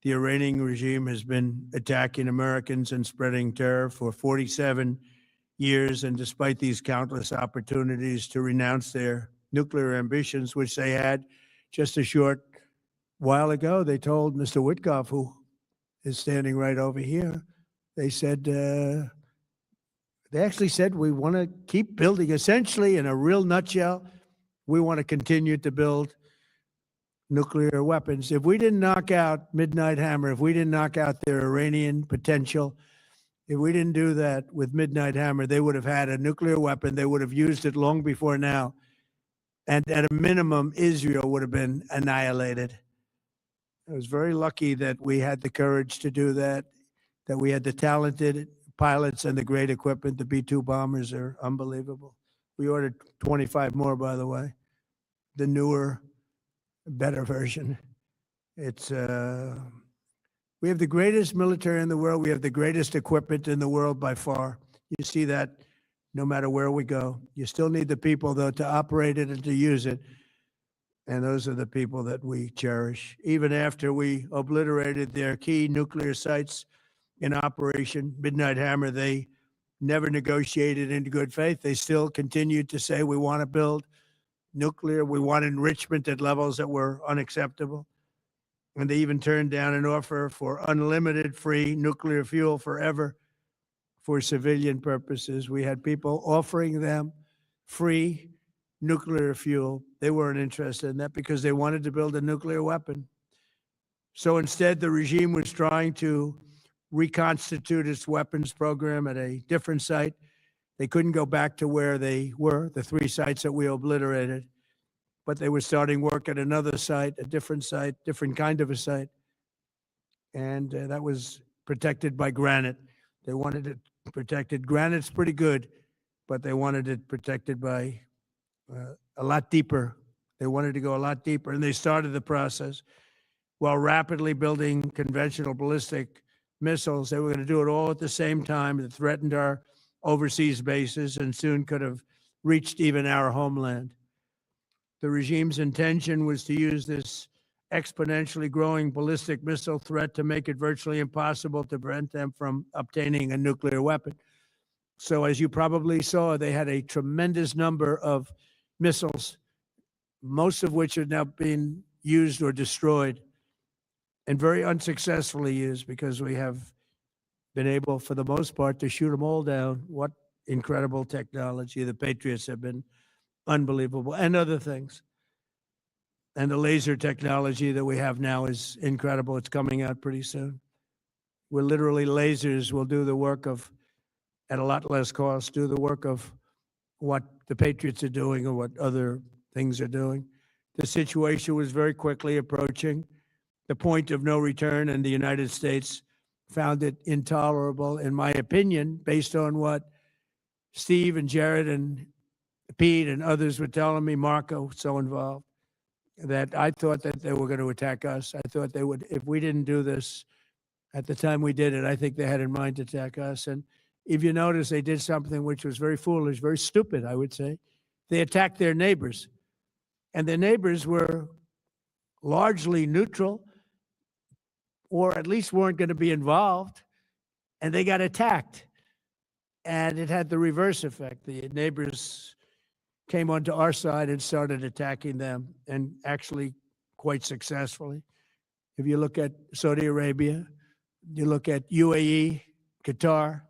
The Iranian regime has been attacking Americans and spreading terror for 47 years. And despite these countless opportunities to renounce their nuclear ambitions, which they had just a short while ago, they told Mr. Witkoff, who is standing right over here, they said, they actually said, we want to keep building. Essentially, in a real nutshell, we want to continue to build nuclear weapons. If we didn't knock out Midnight Hammer, if we didn't knock out their Iranian potential, if we didn't do that with Midnight Hammer, they would have had a nuclear weapon. They would have used it long before now. And at a minimum, Israel would have been annihilated. I was very lucky that we had the courage to do that we had the talented pilots and the great equipment. The B-2 bombers are unbelievable. We ordered 25 more, by the way. The newer, better version. It's we have the greatest military in the world. We have the greatest equipment in the world by far. You see that no matter where we go. You still need the people, though, to operate it and to use it. And those are the people that we cherish. Even after we obliterated their key nuclear sites in Operation Midnight Hammer, they never negotiated in good faith. They still continued to say, we want to build nuclear. We want enrichment at levels that were unacceptable. And they even turned down an offer for unlimited free nuclear fuel forever for civilian purposes. We had people offering them free nuclear fuel. They weren't interested in that because they wanted to build a nuclear weapon. So instead, the regime was trying to reconstitute its weapons program at a different site. They couldn't go back to where they were, the 3 sites that we obliterated, but they were starting work at another site, a different site, different kind of a site. And that was protected by granite. They wanted it protected. Granite's pretty good, but they wanted it protected by a lot deeper. They wanted to go a lot deeper, and they started the process while rapidly building conventional ballistic missiles. They were going to do it all at the same time. It threatened our overseas bases and soon could have reached even our homeland. The regime's intention was to use this exponentially growing ballistic missile threat to make it virtually impossible to prevent them from obtaining a nuclear weapon. So as you probably saw, they had a tremendous number of missiles, most of which are now being used or destroyed, and very unsuccessfully used because we have been able, for the most part, to shoot them all down. What incredible technology. The Patriots have been unbelievable, and other things. And the laser technology that we have now is incredible. It's coming out pretty soon. Where literally lasers will do the work of, at a lot less cost, do the work of what the Patriots are doing or what other things are doing. The situation was very quickly approaching the point of no return, and the United States found it intolerable, in my opinion, based on what Steve and Jared and Pete and others were telling me, Marco, so involved, that I thought that they were going to attack us. I thought they would, if we didn't do this at the time we did it, I think they had in mind to attack us. And if you notice, they did something which was very foolish, very stupid, I would say. They attacked their neighbors. And their neighbors were largely neutral, or at least weren't going to be involved, and they got attacked. And it had the reverse effect. The neighbors came onto our side and started attacking them, and actually quite successfully. If you look at Saudi Arabia, you look at UAE, Qatar,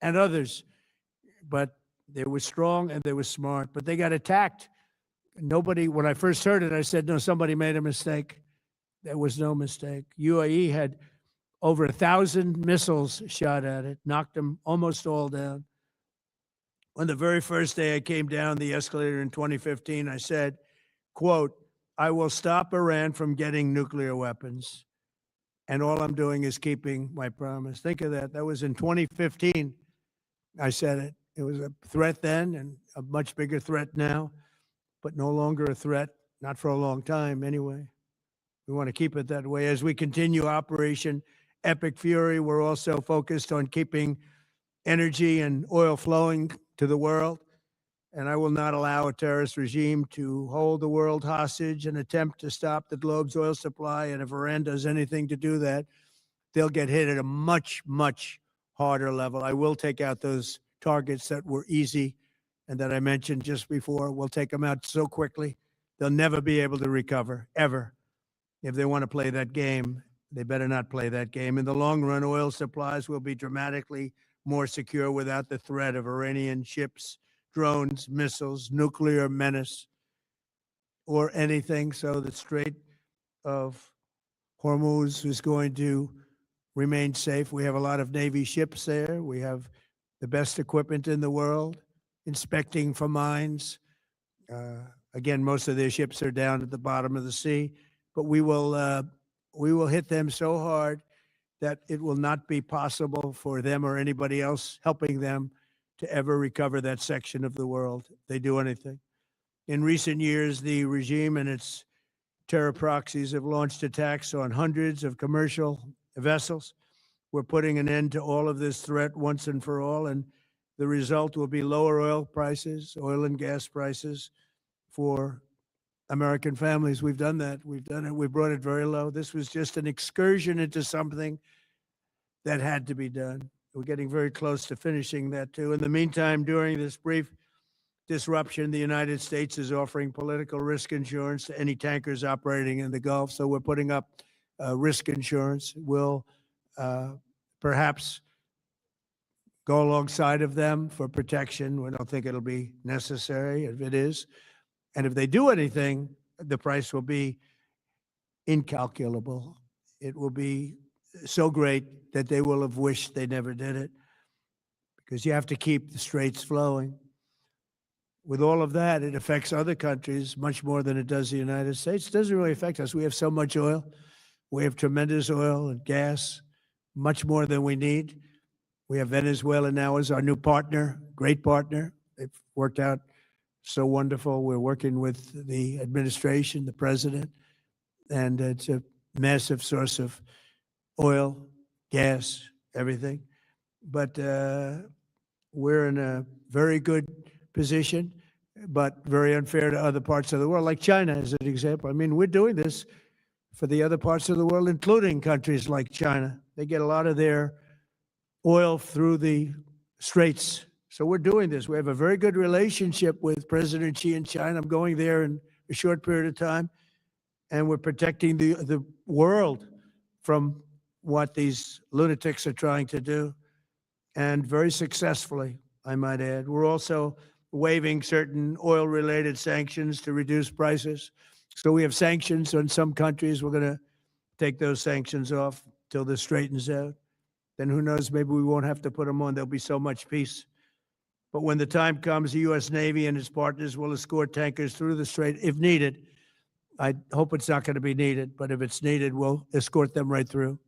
and others, but they were strong and they were smart, but they got attacked. Nobody, when I first heard it, I said, no, somebody made a mistake. There was no mistake. UAE had over 1,000 missiles shot at it, knocked them almost all down. On the very first day I came down the escalator in 2015, I said, quote, I will stop Iran from getting nuclear weapons. And all I'm doing is keeping my promise. Think of that. That was in 2015. I said it. It was a threat then and a much bigger threat now, but no longer a threat, not for a long time anyway. We want to keep it that way. As we continue Operation Epic Fury, we're also focused on keeping energy and oil flowing to the world. And I will not allow a terrorist regime to hold the world hostage and attempt to stop the globe's oil supply. And if Iran does anything to do that, they'll get hit at a much, much harder level. I will take out those targets that were easy and that I mentioned just before. We'll take them out so quickly, they'll never be able to recover, ever. If they want to play that game, they better not play that game. In the long run, oil supplies will be dramatically more secure without the threat of Iranian ships, drones, missiles, nuclear menace, or anything. So the Strait of Hormuz is going to remain safe. We have a lot of Navy ships there. We have the best equipment in the world, inspecting for mines. Again, most of their ships are down at the bottom of the sea, but we will hit them so hard that it will not be possible for them or anybody else helping them to ever recover that section of the world. They do anything. In recent years, the regime and its terror proxies have launched attacks on hundreds of commercial vessels. We're putting an end to all of this threat once and for all, and the result will be lower oil prices, oil and gas prices for American families. We've done that. We've done it. We brought it very low. This was just an excursion into something that had to be done. We're getting very close to finishing that too. In the meantime, during this brief disruption, the United States is offering political risk insurance to any tankers operating in the Gulf. So we're putting up risk insurance. We'll perhaps go alongside of them for protection. We don't think it'll be necessary if it is. And if they do anything, the price will be incalculable. It will be so great that they will have wished they never did it, because you have to keep the straits flowing. With all of that, it affects other countries much more than it does the United States. It doesn't really affect us. We have so much oil. We have tremendous oil and gas, much more than we need. We have Venezuela now as our new partner, great partner. They've worked out so wonderful. We're working with the administration, the president, and it's a massive source of oil, gas, everything. But we're in a very good position, but very unfair to other parts of the world, like China as an example. I mean, we're doing this for the other parts of the world, including countries like China. They get a lot of their oil through the straits. So we're doing this. We have a very good relationship with President Xi in China. I'm going there in a short period of time, and we're protecting the world from what these lunatics are trying to do, and very successfully, I might add. We're also waiving certain oil-related sanctions to reduce prices. So we have sanctions on some countries. We're going to take those sanctions off till this straightens out. Then who knows, maybe we won't have to put them on. There'll be so much peace. But when the time comes, the U.S. Navy and its partners will escort tankers through the strait if needed. I hope it's not going to be needed, but if it's needed, we'll escort them right through.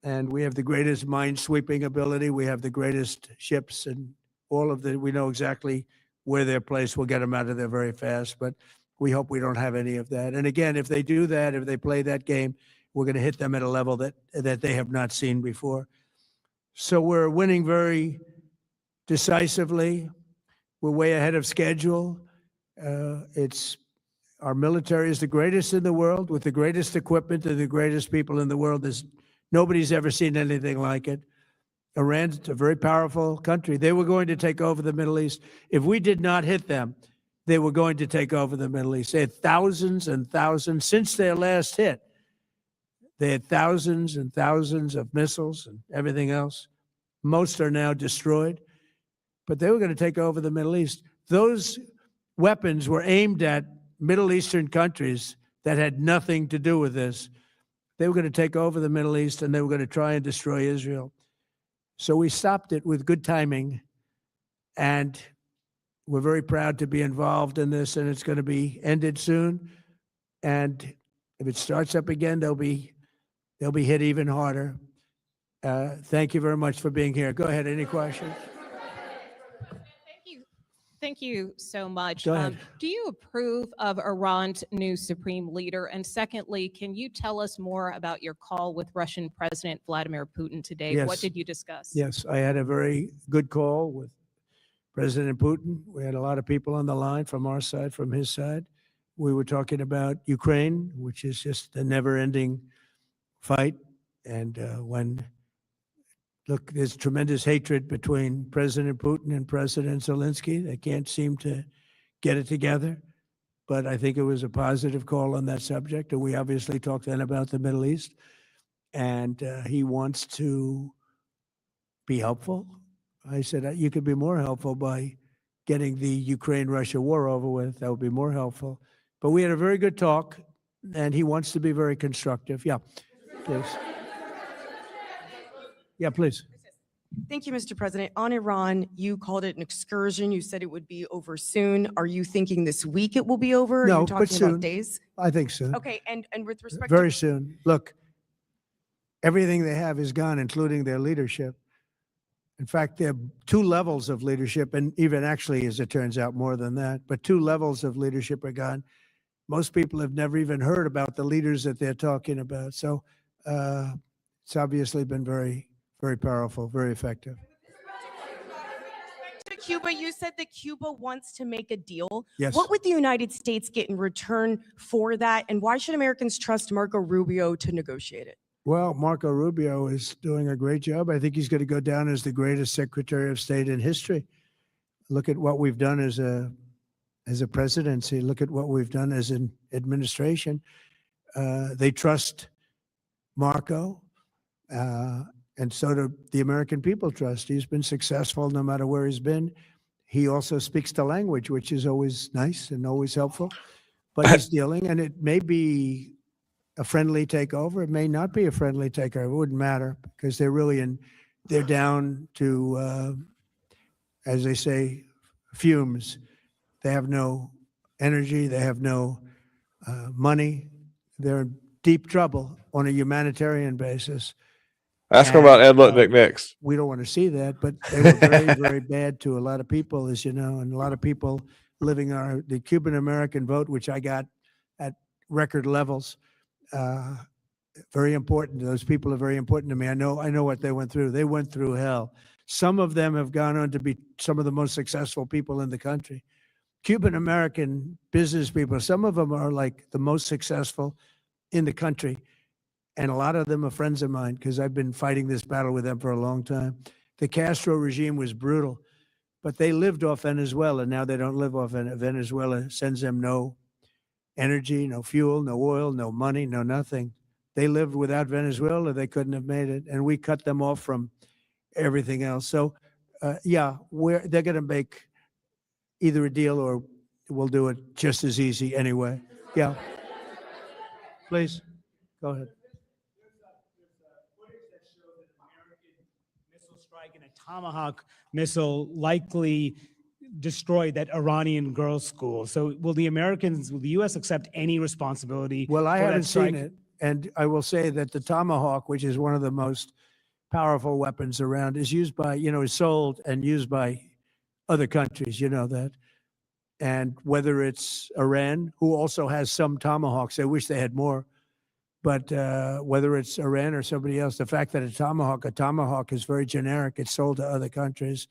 And we have the greatest mine-sweeping ability. We have the greatest ships, and we know exactly where they're placed. We'll get them out of there very fast, but we hope we don't have any of that. And again, if they do that, if they play that game, we're going to hit them at a level that they have not seen before. So we're winning very decisively. We're way ahead of schedule. Our military is the greatest in the world, with the greatest equipment and the greatest people in the world. Nobody's ever seen anything like it. Iran's a very powerful country. They were going to take over the Middle East. If we did not hit them, they were going to take over the Middle East. They had thousands and thousands since their last hit. They had thousands and thousands of missiles and everything else. Most are now destroyed, but they were going to take over the Middle East. Those weapons were aimed at Middle Eastern countries that had nothing to do with this. They were going to take over the Middle East, and they were going to try and destroy Israel. So we stopped it with good timing, and we're very proud to be involved in this, and it's going to be ended soon. And if it starts up again, they'll be hit even harder. Thank you very much for being here. Go ahead. Any questions? Thank you so much. Go ahead. Do you approve of Iran's new supreme leader? And secondly, can you tell us more about your call with Russian President Vladimir Putin today? Yes. What did you discuss? Yes, I had a very good call with President Putin. We had a lot of people on the line from our side, from his side. We were talking about Ukraine, which is just a never-ending fight. And look, there's tremendous hatred between President Putin and President Zelensky. They can't seem to get it together. But I think it was a positive call on that subject. And we obviously talked then about the Middle East. And he wants to be helpful. I said, you could be more helpful by getting the Ukraine-Russia war over with. That would be more helpful. But we had a very good talk, and he wants to be very constructive. Yeah, please. Yeah, please. Thank you, Mr. President. On Iran, you called it an excursion. You said it would be over soon. Are you thinking this week it will be over? No, Are you talking but soon. about days? I think so. Okay, and with respect Very to soon. Look, everything they have is gone, including their leadership. In fact, there are two levels of leadership, and even actually, as it turns out, more than that. But two levels of leadership are gone. Most people have never even heard about the leaders that they're talking about. So it's obviously been very, very powerful, very effective. to Cuba, you said that Cuba wants to make a deal. Yes. What would the United States get in return for that? And why should Americans trust Marco Rubio to negotiate it? Well, Marco Rubio is doing a great job. I think he's going to go down as the greatest Secretary of State in history. Look at what we've done as a presidency. Look at what we've done as an administration. They trust Marco, and so do the American people trust. He's been successful no matter where he's been. He also speaks the language, which is always nice and always helpful. But he's dealing, and it may be a friendly takeover. It may not be a friendly takeover. It wouldn't matter because they're down to, as they say, fumes. They have no energy. They have no money. They're in deep trouble on a humanitarian basis. Ask them about Ed Lutnick next. We don't want to see that, but they were very, very bad to a lot of people, as you know, and a lot of people living the Cuban American vote, which I got at record levels. Very important. Those people are very important to me. I know what they went through. They went through hell. Some of them have gone on to be some of the most successful people in the country. Cuban American business people, some of them are like the most successful in the country. And a lot of them are friends of mine because I've been fighting this battle with them for a long time. The Castro regime was brutal, but they lived off Venezuela. Now they don't live off Venezuela. Sends them no energy, no fuel, no oil, no money, no nothing. They lived without Venezuela. They couldn't have made it. And we cut them off from everything else. So, yeah, they're going to make either a deal or we'll do it just as easy anyway. Yeah. Please, go ahead. Missile strike and a Tomahawk missile likely destroyed that Iranian girls' school. So will the U.S. accept any responsibility? Well, I for that haven't seen strike? it. And I will say that the Tomahawk, which is one of the most powerful weapons around, is used by, is sold and used by other countries, you know that. And whether it's Iran, who also has some Tomahawks, I wish they had more. But whether it's Iran or somebody else, the fact that a Tomahawk is very generic. It's sold to other countries,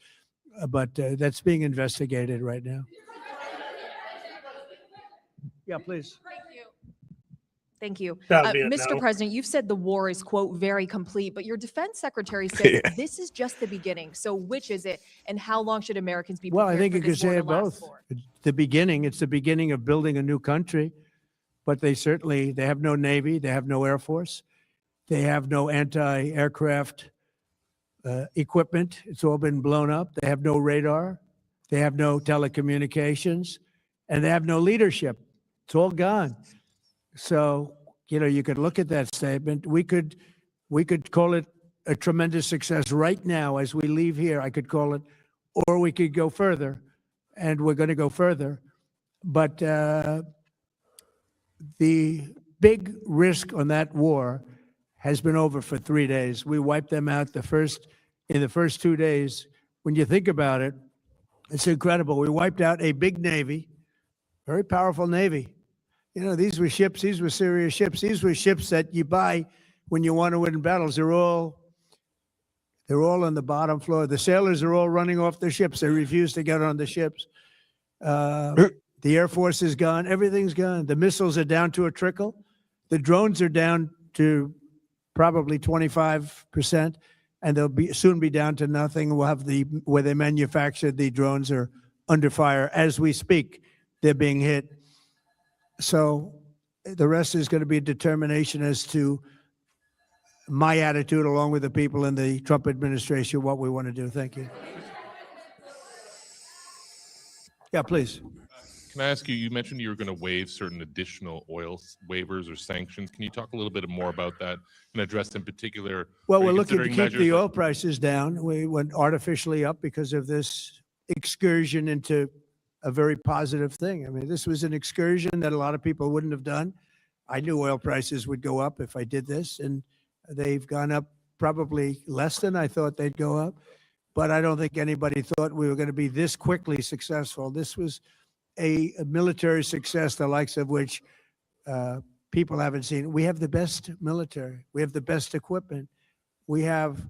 but that's being investigated right now. Yeah, please. Thank you. That'd be a Mr. no. President, you've said the war is, quote, very complete, but your defense secretary says this is just the beginning. So which is it? And how long should Americans be prepared Well, I think for you could this war say to it last both. for? It's the beginning of building a new country, but they have no Navy, they have no Air Force, they have no anti-aircraft equipment. It's all been blown up. They have no radar, they have no telecommunications, and they have no leadership. It's all gone. So, you could look at that statement. We could call it a tremendous success right now as we leave here. I could call it, or we could go further, and we're going to go further. But the big risk on that war has been over for 3 days. We wiped them out in the first 2 days. When you think about it, it's incredible. We wiped out a big Navy, very powerful Navy. These were ships. These were serious ships. These were ships that you buy when you want to win battles. They're all on the bottom floor. The sailors are all running off their ships. They refuse to get on the ships. The Air Force is gone. Everything's gone. The missiles are down to a trickle. The drones are down to probably 25%, and they'll soon be down to nothing. We'll have where they manufactured the drones are under fire as we speak. They're being hit. So the rest is going to be determination as to my attitude, along with the people in the Trump administration, what we want to do. Thank you. Yeah, please. Can I ask you, you mentioned you were going to waive certain additional oil waivers or sanctions. Can you talk a little bit more about that and address in particular? Well, are we're you looking to considering keep the measures oil prices down. We went artificially up because of this excursion into a very positive thing. I mean, this was an excursion that a lot of people wouldn't have done. I knew oil prices would go up if I did this, and they've gone up probably less than I thought they'd go up. But I don't think anybody thought we were going to be this quickly successful. This was a military success, the likes of which people haven't seen. We have the best military. We have the best equipment. We have,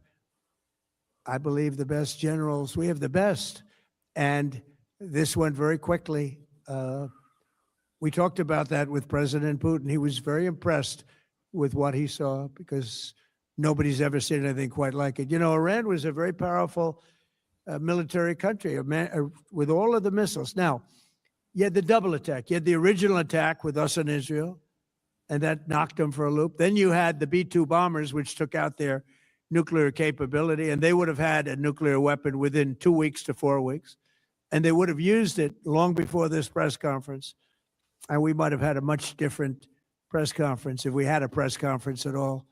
I believe, the best generals. We have the best. And this went very quickly. We talked about that with President Putin. He was very impressed with what he saw because nobody's ever seen anything quite like it. Iran was a very powerful military country with all of the missiles. Now, you had the double attack. You had the original attack with us in Israel, and that knocked them for a loop. Then you had the B-2 bombers, which took out their nuclear capability, and they would have had a nuclear weapon within 2 weeks to 4 weeks. And they would have used it long before this press conference. And we might have had a much different press conference if we had a press conference at all.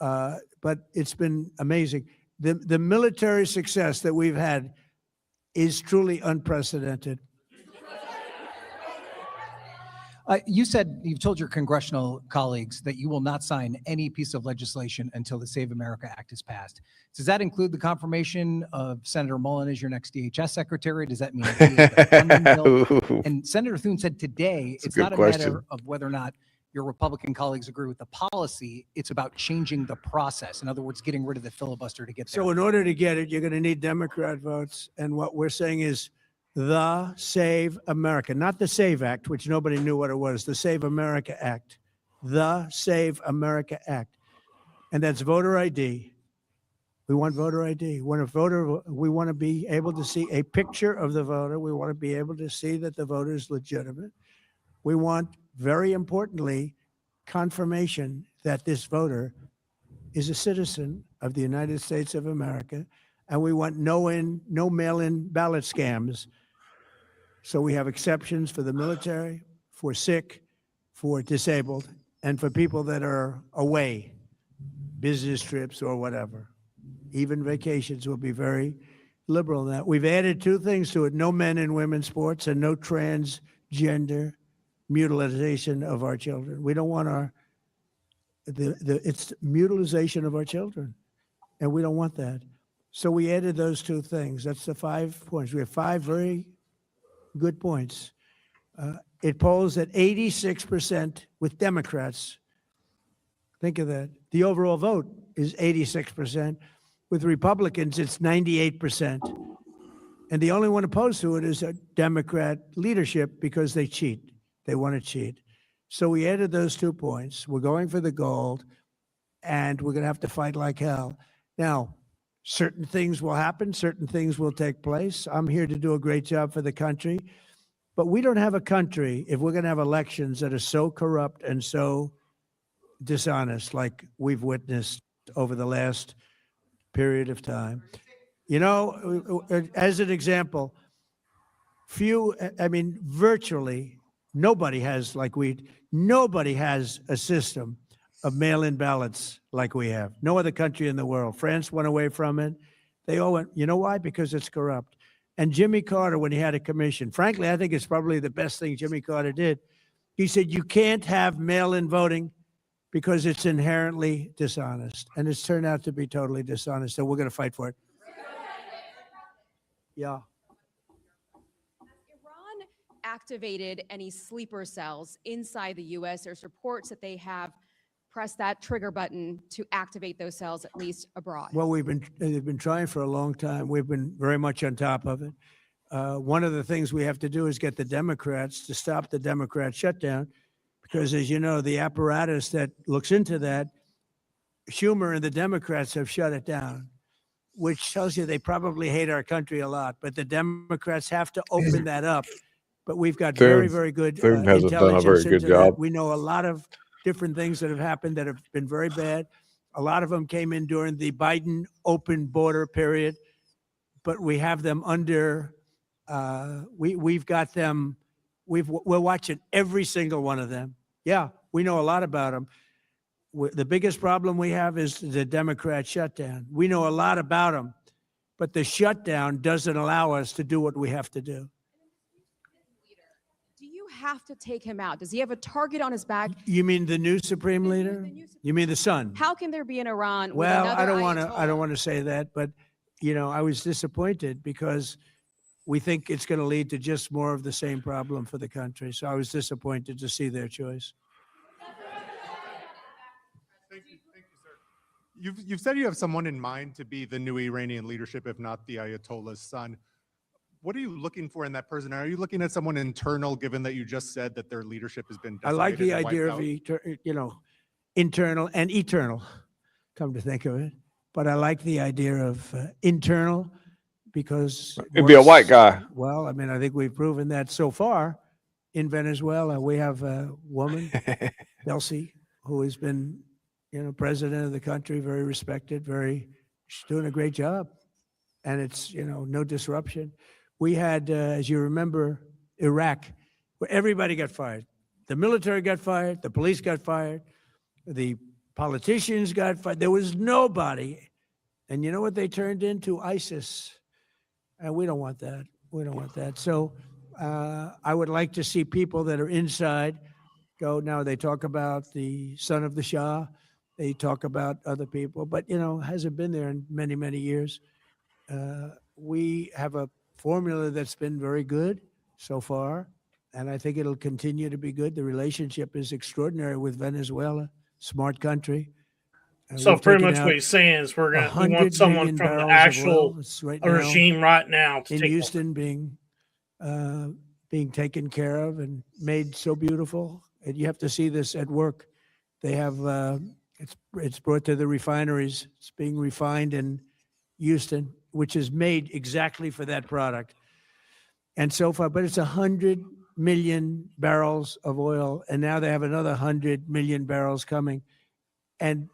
But it's been amazing. The military success that we've had is truly unprecedented. You've told your congressional colleagues that you will not sign any piece of legislation until the Save America Act is passed. Does that include the confirmation of Senator Mullen as your next DHS secretary? Does that mean the funding bill? And Senator Thune said today, it's not a matter of whether or not your Republican colleagues agree with the policy. It's about changing the process. In other words, getting rid of the filibuster to get there. So in order to get it, you're going to need Democrat votes. And what we're saying is the Save America, not the SAVE Act, which nobody knew what it was, the Save America Act, the Save America Act. And that's voter ID. We want voter ID. When a voter, we want to be able to see a picture of the voter. We want to be able to see that the voter is legitimate. We want, very importantly, confirmation that this voter is a citizen of the United States of America. And we want no mail-in ballot scams. So we have exceptions for the military, for sick, for disabled, and for people that are away, business trips or whatever. Even vacations will be very liberal in that. We've added two things to it: no men and women's sports and no transgender mutilization of our children. We don't want it's mutilization of our children, and we don't want that. So we added those two things. That's the 5 points. We have 5 very good points. It polls at 86% with Democrats. Think of that. The overall vote is 86%. With Republicans, it's 98%. And the only one opposed to it is a Democrat leadership because they cheat. They want to cheat. So we added those 2 points. We're going for the gold, and we're going to have to fight like hell. Now, certain things will happen. Certain things will take place. I'm here to do a great job for the country. But we don't have a country if we're going to have elections that are so corrupt and so dishonest like we've witnessed over the last period of time. You know, as an example, virtually nobody has nobody has a system of mail-in ballots like we have. No other country in the world. France went away from it. They all went, you know why? Because it's corrupt. And Jimmy Carter, when he had a commission, frankly, I think it's probably the best thing Jimmy Carter did. He said, you can't have mail-in voting because it's inherently dishonest. And it's turned out to be totally dishonest. So we're going to fight for it. Yeah. Iran activated any sleeper cells inside the U.S. There's reports that they have pressed that trigger button to activate those cells, at least abroad. Well, they've been trying for a long time. We've been very much on top of it. One of the things we have to do is get the Democrats to stop the Democrat shutdown, because, as you know, the apparatus that looks into that, Schumer and the Democrats have shut it down, which tells you they probably hate our country a lot. But the Democrats have to open that up. But we've got very, very good Thune hasn't done a very good job. We know a lot of different things that have happened that have been very bad. A lot of them came in during the Biden open border period, but we have them under, we've got them, we're watching every single one of them. Yeah, we know a lot about them. The biggest problem we have is the Democrat shutdown. We know a lot about them, but the shutdown doesn't allow us to do what we have to do. Do you have to take him out? Does he have a target on his back? You mean the new supreme leader? You mean the son? How can there be an Iran? Well, with I don't Ayatollah? want to say that, but you know, I was disappointed because we think it's going to lead to just more of the same problem for the country. So I was disappointed to see their choice. Thank you, sir. You've said you have someone in mind to be the new Iranian leadership, if not the Ayatollah's son. What are you looking for in that person? Are you looking at someone internal, given that you just said that their leadership has been I like the decimated and idea wiped of, internal and eternal, come to think of it. But I like the idea of internal because It'd be a white guy. Well, I mean, I think we've proven that so far in Venezuela. We have a woman, Elsie, who has been, president of the country, very respected, she's doing a great job. And it's, no disruption. We had, as you remember, Iraq, where everybody got fired. The military got fired, the police got fired, the politicians got fired. There was nobody. And you know what they turned into? ISIS. And we don't want that. We don't want that. So I would like to see people that are inside go. Now they talk about the son of the Shah. They talk about other people, but, hasn't been there in many, many years. We have a formula that's been very good so far, and I think it'll continue to be good. The relationship is extraordinary with Venezuela, smart country. So We've pretty taken much out what he's saying is we 100 want someone million from the barrels of actual oil. It's right now regime right now to in take Houston being taken care of and made so beautiful. And you have to see this at work. They have it's brought to the refineries. It's being refined in Houston, which is made exactly for that product. And so far, but it's 100 million barrels of oil, and now they have another 100 million barrels coming. And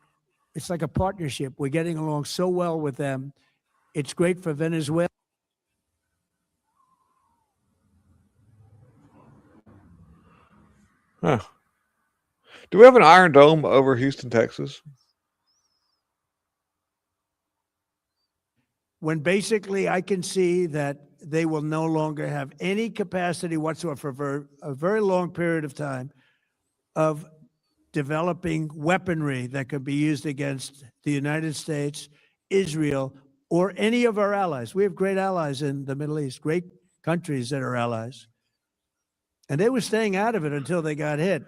it's like a partnership. We're getting along so well with them. It's great for Venezuela. Huh. Do we have an Iron Dome over Houston, Texas? When basically I can see that they will no longer have any capacity whatsoever for a very long period of time of developing weaponry that could be used against the United States, Israel, or any of our allies. We have great allies in the Middle East, great countries that are allies. And they were staying out of it until they got hit.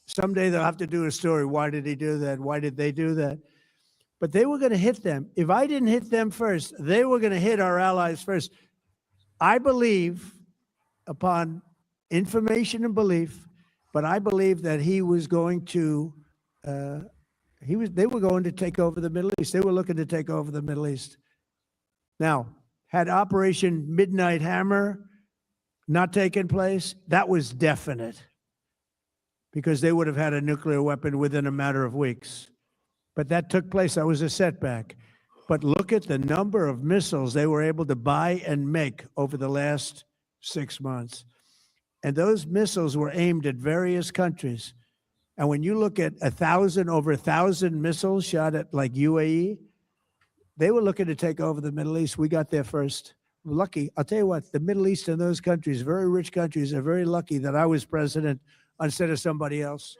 Someday they'll have to do a story. Why did he do that? Why did they do that? But they were going to hit them. If I didn't hit them first, they were going to hit our allies first. I believe, upon information and belief, but I believe that he was going to, they were going to take over the Middle East. They were looking to take over the Middle East. Now, had Operation Midnight Hammer not taken place, that was definite, because they would have had a nuclear weapon within a matter of weeks. But that took place. That was a setback. But look at the number of missiles they were able to buy and make over the last 6 months. And those missiles were aimed at various countries. And when you look at over 1,000 missiles shot at like UAE, they were looking to take over the Middle East. We got there first. Lucky. I'll tell you what, the Middle East and those countries, very rich countries, are very lucky that I was president instead of somebody else.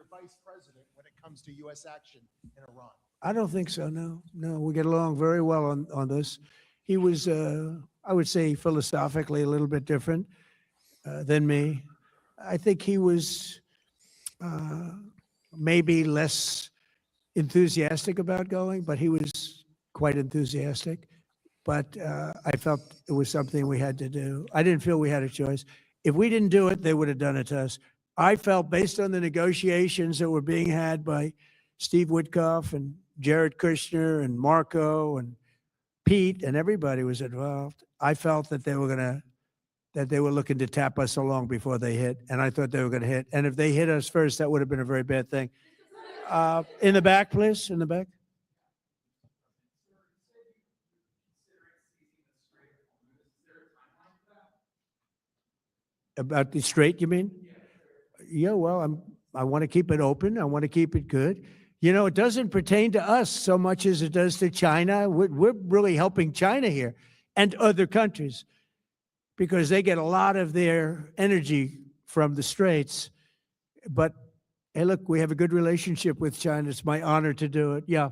Vice president when it comes to U.S. action in Iran? I don't think so. No, we get along very well on this. He was, I would say, philosophically a little bit different than me. I think he was maybe less enthusiastic about going, but he was quite enthusiastic. But I felt it was something we had to do. I didn't feel we had a choice. If we didn't do it, they would have done it to us. I felt, based on the negotiations that were being had by Steve Witkoff and Jared Kushner and Marco and Pete, and everybody was involved, I felt that they were looking to tap us along before they hit, and I thought they were going to hit. And if they hit us first, that would have been a very bad thing. In the back, please, in the back. About the Strait, you mean? Yeah, well, I want to keep it open. I want to keep it good. You know, it doesn't pertain to us so much as it does to China. We're really helping China here and other countries because they get a lot of their energy from the Straits. But, hey, look, we have a good relationship with China. It's my honor to do it. Yeah.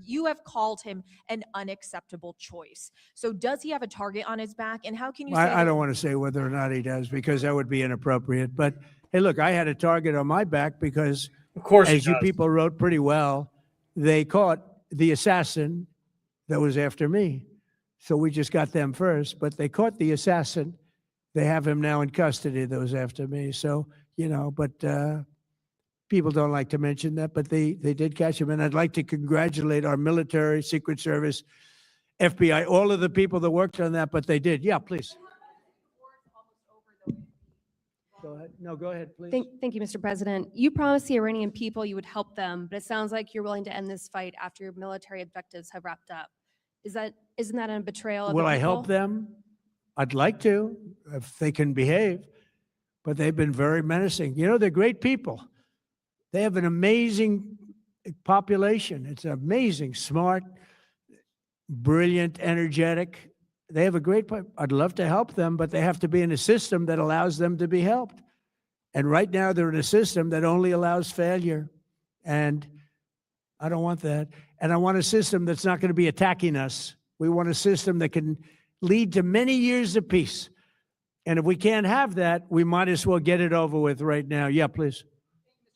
You have called him an unacceptable choice. So does he have a target on his back? And how can you say I don't want to say whether or not he does, because that would be inappropriate. But hey, look, I had a target on my back because, of course, as you people wrote pretty well, they caught the assassin that was after me. So we just got them first, but they caught the assassin. They have him now in custody that was after me. So, you know, but people don't like to mention that, but they did catch him. And I'd like to congratulate our military, Secret Service, FBI, all of the people that worked on that, but they did. Yeah, please. Go ahead. No, go ahead, please. Thank you, Mr. President. You promised the Iranian people you would help them, but it sounds like you're willing to end this fight after your military objectives have wrapped up. Isn't that a betrayal of the Will I people? help them? I'd like to, if they can behave, but they've been very menacing. You know, they're great people. They have an amazing population. It's amazing, smart, brilliant, energetic. They have a great, I'd love to help them, but they have to be in a system that allows them to be helped. And right now they're in a system that only allows failure. And I don't want that. And I want a system that's not going to be attacking us. We want a system that can lead to many years of peace. And if we can't have that, we might as well get it over with right now. Yeah, please.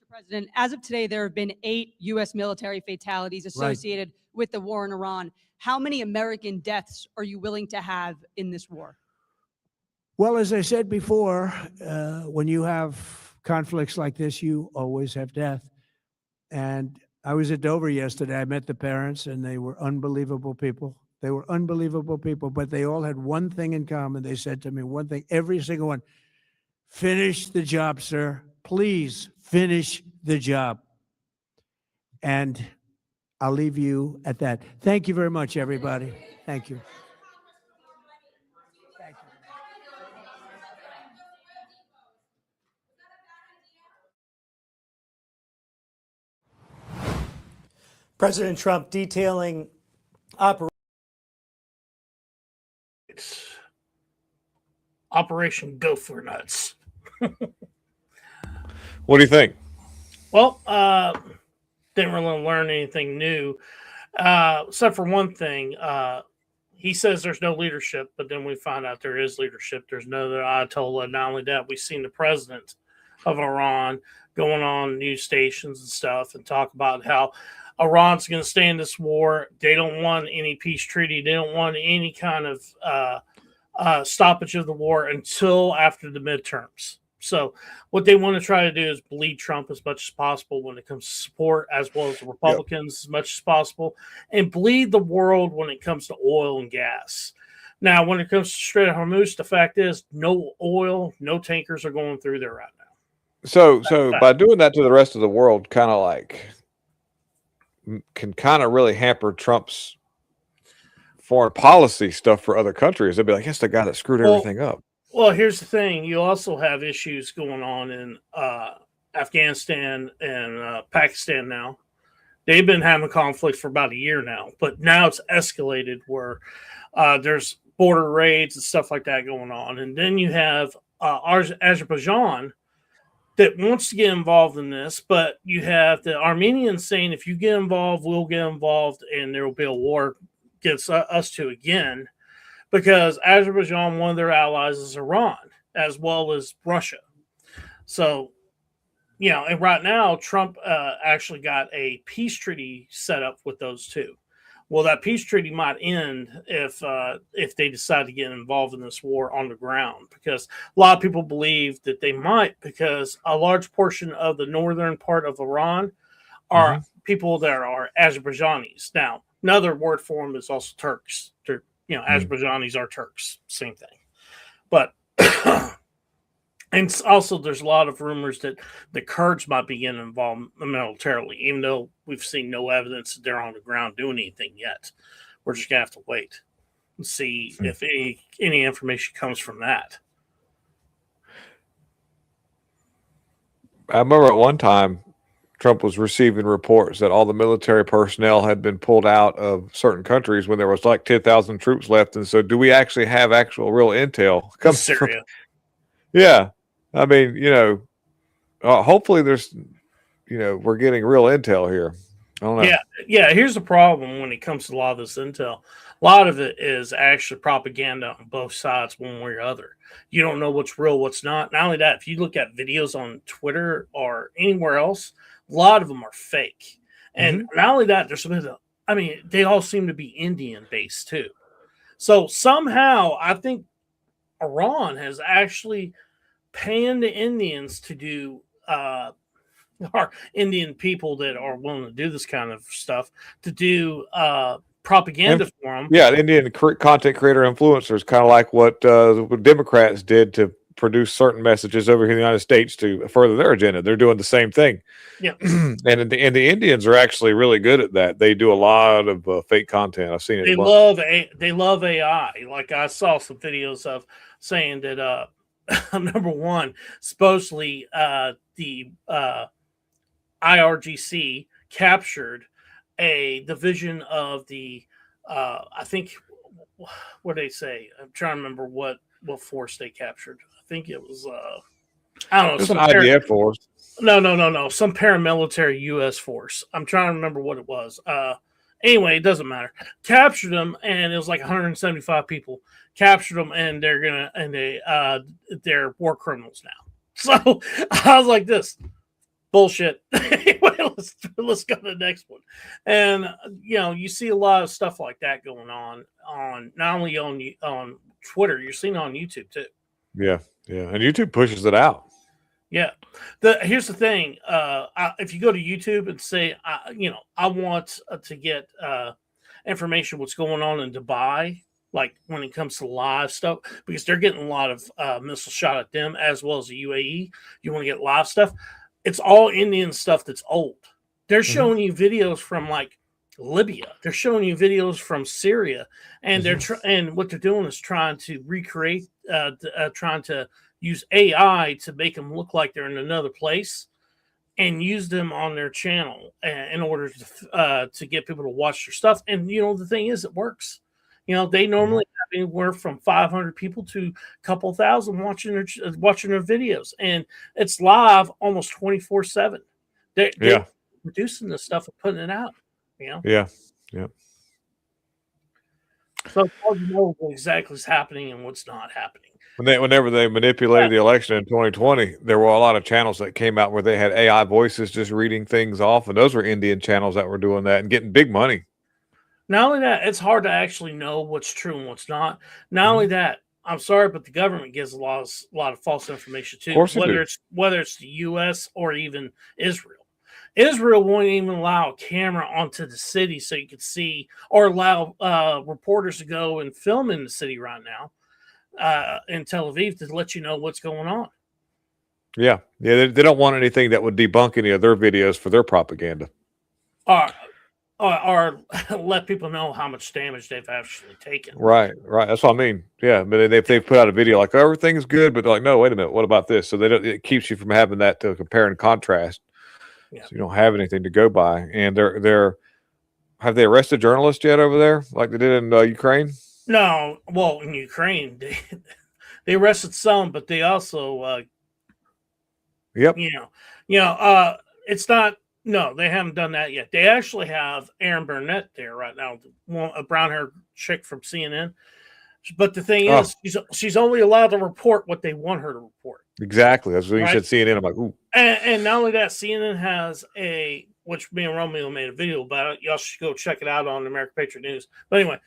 President, as of today, there have been 8 U.S. military fatalities associated with the war in Iran. How many American deaths are you willing to have in this war? Well, as I said before, when you have conflicts like this, you always have death. And I was at Dover yesterday. I met the parents, and they were unbelievable people. They were unbelievable people, but they all had one thing in common. They said to me one thing, every single one: finish the job, sir. Please finish the job. And I'll leave you at that. Thank you very much, everybody. Thank you. President Trump detailing Operation Go for Nuts. What do you think? Well, didn't really learn anything new, except for one thing. He says there's no leadership, but then we find out there is leadership. There's no other Ayatollah. Not only that, we've seen the president of Iran going on news stations and stuff and talk about how Iran's going to stay in this war. They don't want any peace treaty. They don't want any kind of stoppage of the war until after the midterms. So what they want to try to do is bleed Trump as much as possible when it comes to support, as well as the Republicans as much as possible, and bleed the world when it comes to oil and gas. Now, when it comes to Strait of Hormuz, the fact is no oil, no tankers are going through there right now. So by doing that to the rest of the world, kind of like can kind of really hamper Trump's foreign policy stuff for other countries. They'll be like, "That's the guy that screwed everything up." Well, here's the thing. You also have issues going on in Afghanistan and Pakistan now. They've been having conflict for about a year now, but now it's escalated where there's border raids and stuff like that going on. And then you have Azerbaijan that wants to get involved in this, but you have the Armenians saying, if you get involved, we'll get involved, and there will be a war against us two again. Because Azerbaijan, one of their allies is Iran, as well as Russia. So, and right now, Trump actually got a peace treaty set up with those two. Well, that peace treaty might end if they decide to get involved in this war on the ground, because a lot of people believe that they might, because a large portion of the northern part of Iran are people that are Azerbaijanis. Now, another word for them is also Turks. Azerbaijanis are Turks, same thing. But and also there's a lot of rumors that the Kurds might be getting involved militarily, even though we've seen no evidence that they're on the ground doing anything yet. We're just gonna have to wait and see if any information comes from that. I remember at one time Trump was receiving reports that all the military personnel had been pulled out of certain countries when there was like 10,000 troops left. And so do we actually have actual real intel? Syria. Yeah. I mean, hopefully there's, we're getting real intel here. I don't know. Yeah. Here's the problem when it comes to a lot of this intel. A lot of it is actually propaganda on both sides, one way or other. You don't know what's real, what's not. Not only that, if you look at videos on Twitter or anywhere else, a lot of them are fake. And not only that, there's they all seem to be Indian based too. So somehow I think Iran has actually paying the Indians to do, or Indian people that are willing to do this kind of stuff, to do propaganda for them. Yeah, Indian content creator influencers, kind of like what Democrats did to produce certain messages over here in the United States to further their agenda. They're doing the same thing. Yeah. and the Indians are actually really good at that. They do a lot of fake content. I've seen it. They love AI. Like I saw some videos of saying that number one, supposedly the IRGC captured a division of the I think, what did they say? I'm trying to remember what force they captured. I think it was I don't know. It's an IDF force. No. Some paramilitary U.S. force. I'm trying to remember what it was. Anyway, it doesn't matter. Captured them, and it was like 175 people. Captured them, and they're war criminals now. So I was like, this bullshit. Anyway, let's go to the next one. And you see a lot of stuff like that going on not only on Twitter, you're seeing it on YouTube too. Yeah, and YouTube pushes it out. Yeah. Here's the thing. If you go to YouTube and say, I want to get information what's going on in Dubai, like when it comes to live stuff, because they're getting a lot of missiles shot at them as well as the UAE. You want to get live stuff. It's all Indian stuff that's old. They're showing you videos from like Libya. They're showing you videos from Syria, and and what they're doing is trying to recreate, trying to use AI to make them look like they're in another place, and use them on their channel in order to get people to watch their stuff. And the thing is, it works. They normally have anywhere from 500 people to a couple thousand watching their videos, and it's live almost 24/7. They're producing this stuff and putting it out. Yeah. So it's hard to know what exactly is happening and what's not happening. Whenever they manipulated the election in 2020, there were a lot of channels that came out where they had AI voices just reading things off, and those were Indian channels that were doing that and getting big money. Not only that, it's hard to actually know what's true and what's not. Not only that, I'm sorry, but the government gives a lot of false information too. Of course they do. Whether it's the U.S. or even Israel. Israel won't even allow a camera onto the city so you can see, or allow reporters to go and film in the city right now in Tel Aviv to let you know what's going on. Yeah. They don't want anything that would debunk any of their videos for their propaganda. Or let people know how much damage they've actually taken. Right. That's what I mean. Yeah, but if they put out a video like, oh, everything's good, but they're like, no, wait a minute, what about this? So it keeps you from having that to compare and contrast. Yeah. So you don't have anything to go by. And have they arrested journalists yet over there, like they did in Ukraine? No. Well, in Ukraine, they arrested some, but they also, it's not. No, they haven't done that yet. They actually have Aaron Burnett there right now, a brown-haired chick from CNN. But the thing is, she's only allowed to report what they want her to report. Exactly. That's when you said CNN. I'm like, ooh. And not only that, CNN has which me and Romeo made a video about it. Y'all should go check it out on American Patriot News. But anyway,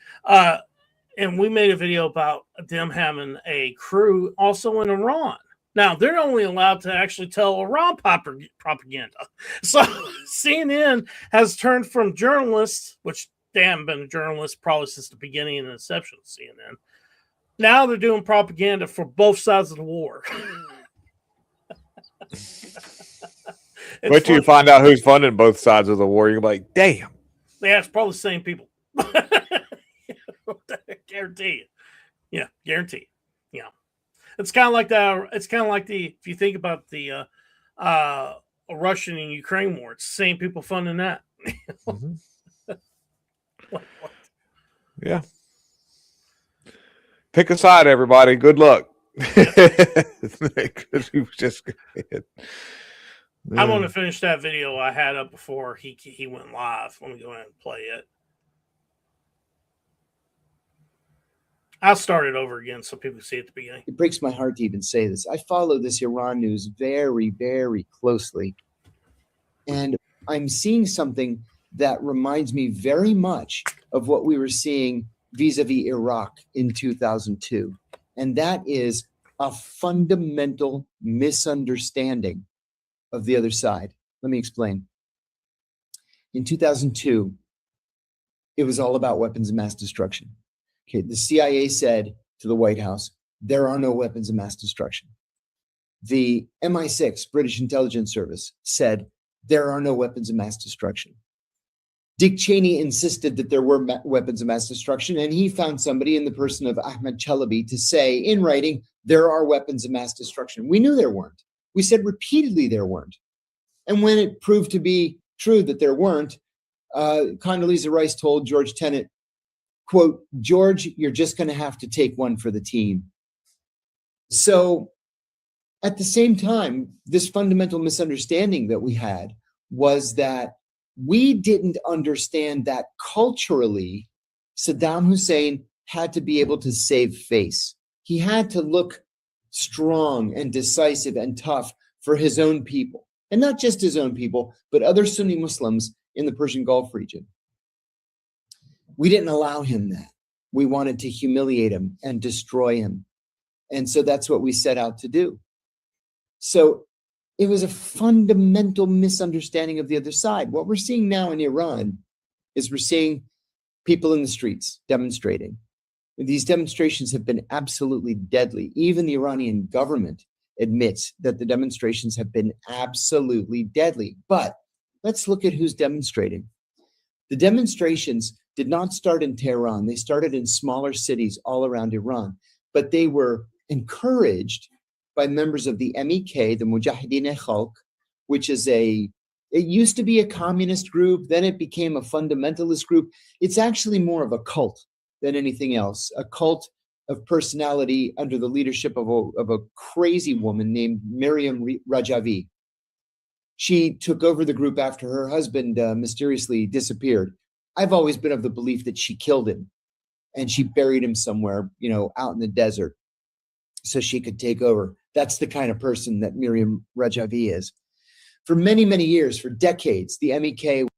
and we made a video about them having a crew also in Iran. Now, they're only allowed to actually tell Iran propaganda. So CNN has turned from journalists, which they haven't been journalists probably since the beginning and inception of CNN. Now they're doing propaganda for both sides of the war. Wait till you find out who's funding both sides of the war. You're like, damn. Yeah, it's probably the same people. Guarantee it. Yeah, guarantee it. Yeah. It's kind of like if you think about the Russian and Ukraine war, it's the same people funding that. Yeah. Pick a side, everybody. Good luck. I want to finish that video I had up before he went live. Let me go ahead and play it. I'll start it over again so people see at the beginning. It breaks my heart to even say this. I follow this Iran news very, very closely. And I'm seeing something that reminds me very much of what we were seeing vis-a-vis Iraq in 2002. And that is a fundamental misunderstanding of the other side. Let me explain. In 2002, it was all about weapons of mass destruction. Okay, the CIA said to the White House, there are no weapons of mass destruction. The MI6, British Intelligence Service, said there are no weapons of mass destruction. Dick Cheney insisted that there were weapons of mass destruction, and he found somebody in the person of Ahmed Chalabi to say in writing, there are weapons of mass destruction. We knew there weren't. We said repeatedly there weren't. And when it proved to be true that there weren't, Condoleezza Rice told George Tenet, quote, George, you're just going to have to take one for the team. So at the same time, this fundamental misunderstanding that we had was that we didn't understand that culturally, Saddam Hussein had to be able to save face. He had to look strong and decisive and tough for his own people. And not just his own people, but other Sunni Muslims in the Persian Gulf region. We didn't allow him that. We wanted to humiliate him and destroy him. And so that's what we set out to do. So it was a fundamental misunderstanding of the other side. What we're seeing now in Iran is we're seeing people in the streets demonstrating. These demonstrations have been absolutely deadly. Even the Iranian government admits that the demonstrations have been absolutely deadly. But let's look at who's demonstrating. The demonstrations did not start in Tehran. They started in smaller cities all around Iran, but they were encouraged by members of the MEK, the Mujahideen-e-Khalq, which is it used to be a communist group, then it became a fundamentalist group. It's actually more of a cult than anything else, a cult of personality under the leadership of a crazy woman named Miriam Rajavi. She took over the group after her husband mysteriously disappeared. I've always been of the belief that she killed him and she buried him somewhere, out in the desert so she could take over. That's the kind of person that Miriam Rajavi is. For many, many years, for decades, the MEK.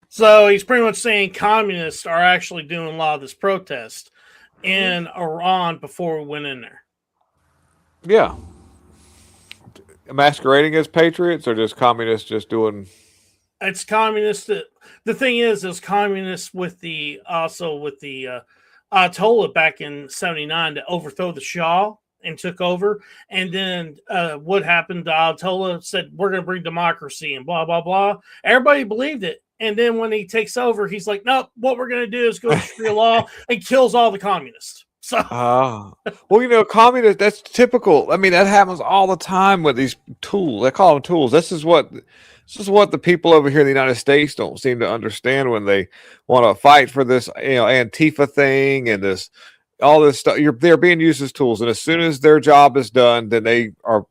So he's pretty much saying communists are actually doing a lot of this protest in Iran before we went in there. Yeah. Masquerading as patriots, or just communists just doing? It's communist. The thing is communists with the Ayatollah back in '79 to overthrow the Shah and took over. And then what happened? The Ayatollah said, we're going to bring democracy and blah, blah, blah. Everybody believed it. And then when he takes over, he's like, nope, what we're going to do is go to Sharia law and kills all the communists. So, well, communists, that's typical. I mean, that happens all the time with these tools. They call them tools. This is what the people over here in the United States don't seem to understand when they want to fight for this, Antifa thing and all this stuff. They're being used as tools. And as soon as their job is done, then they are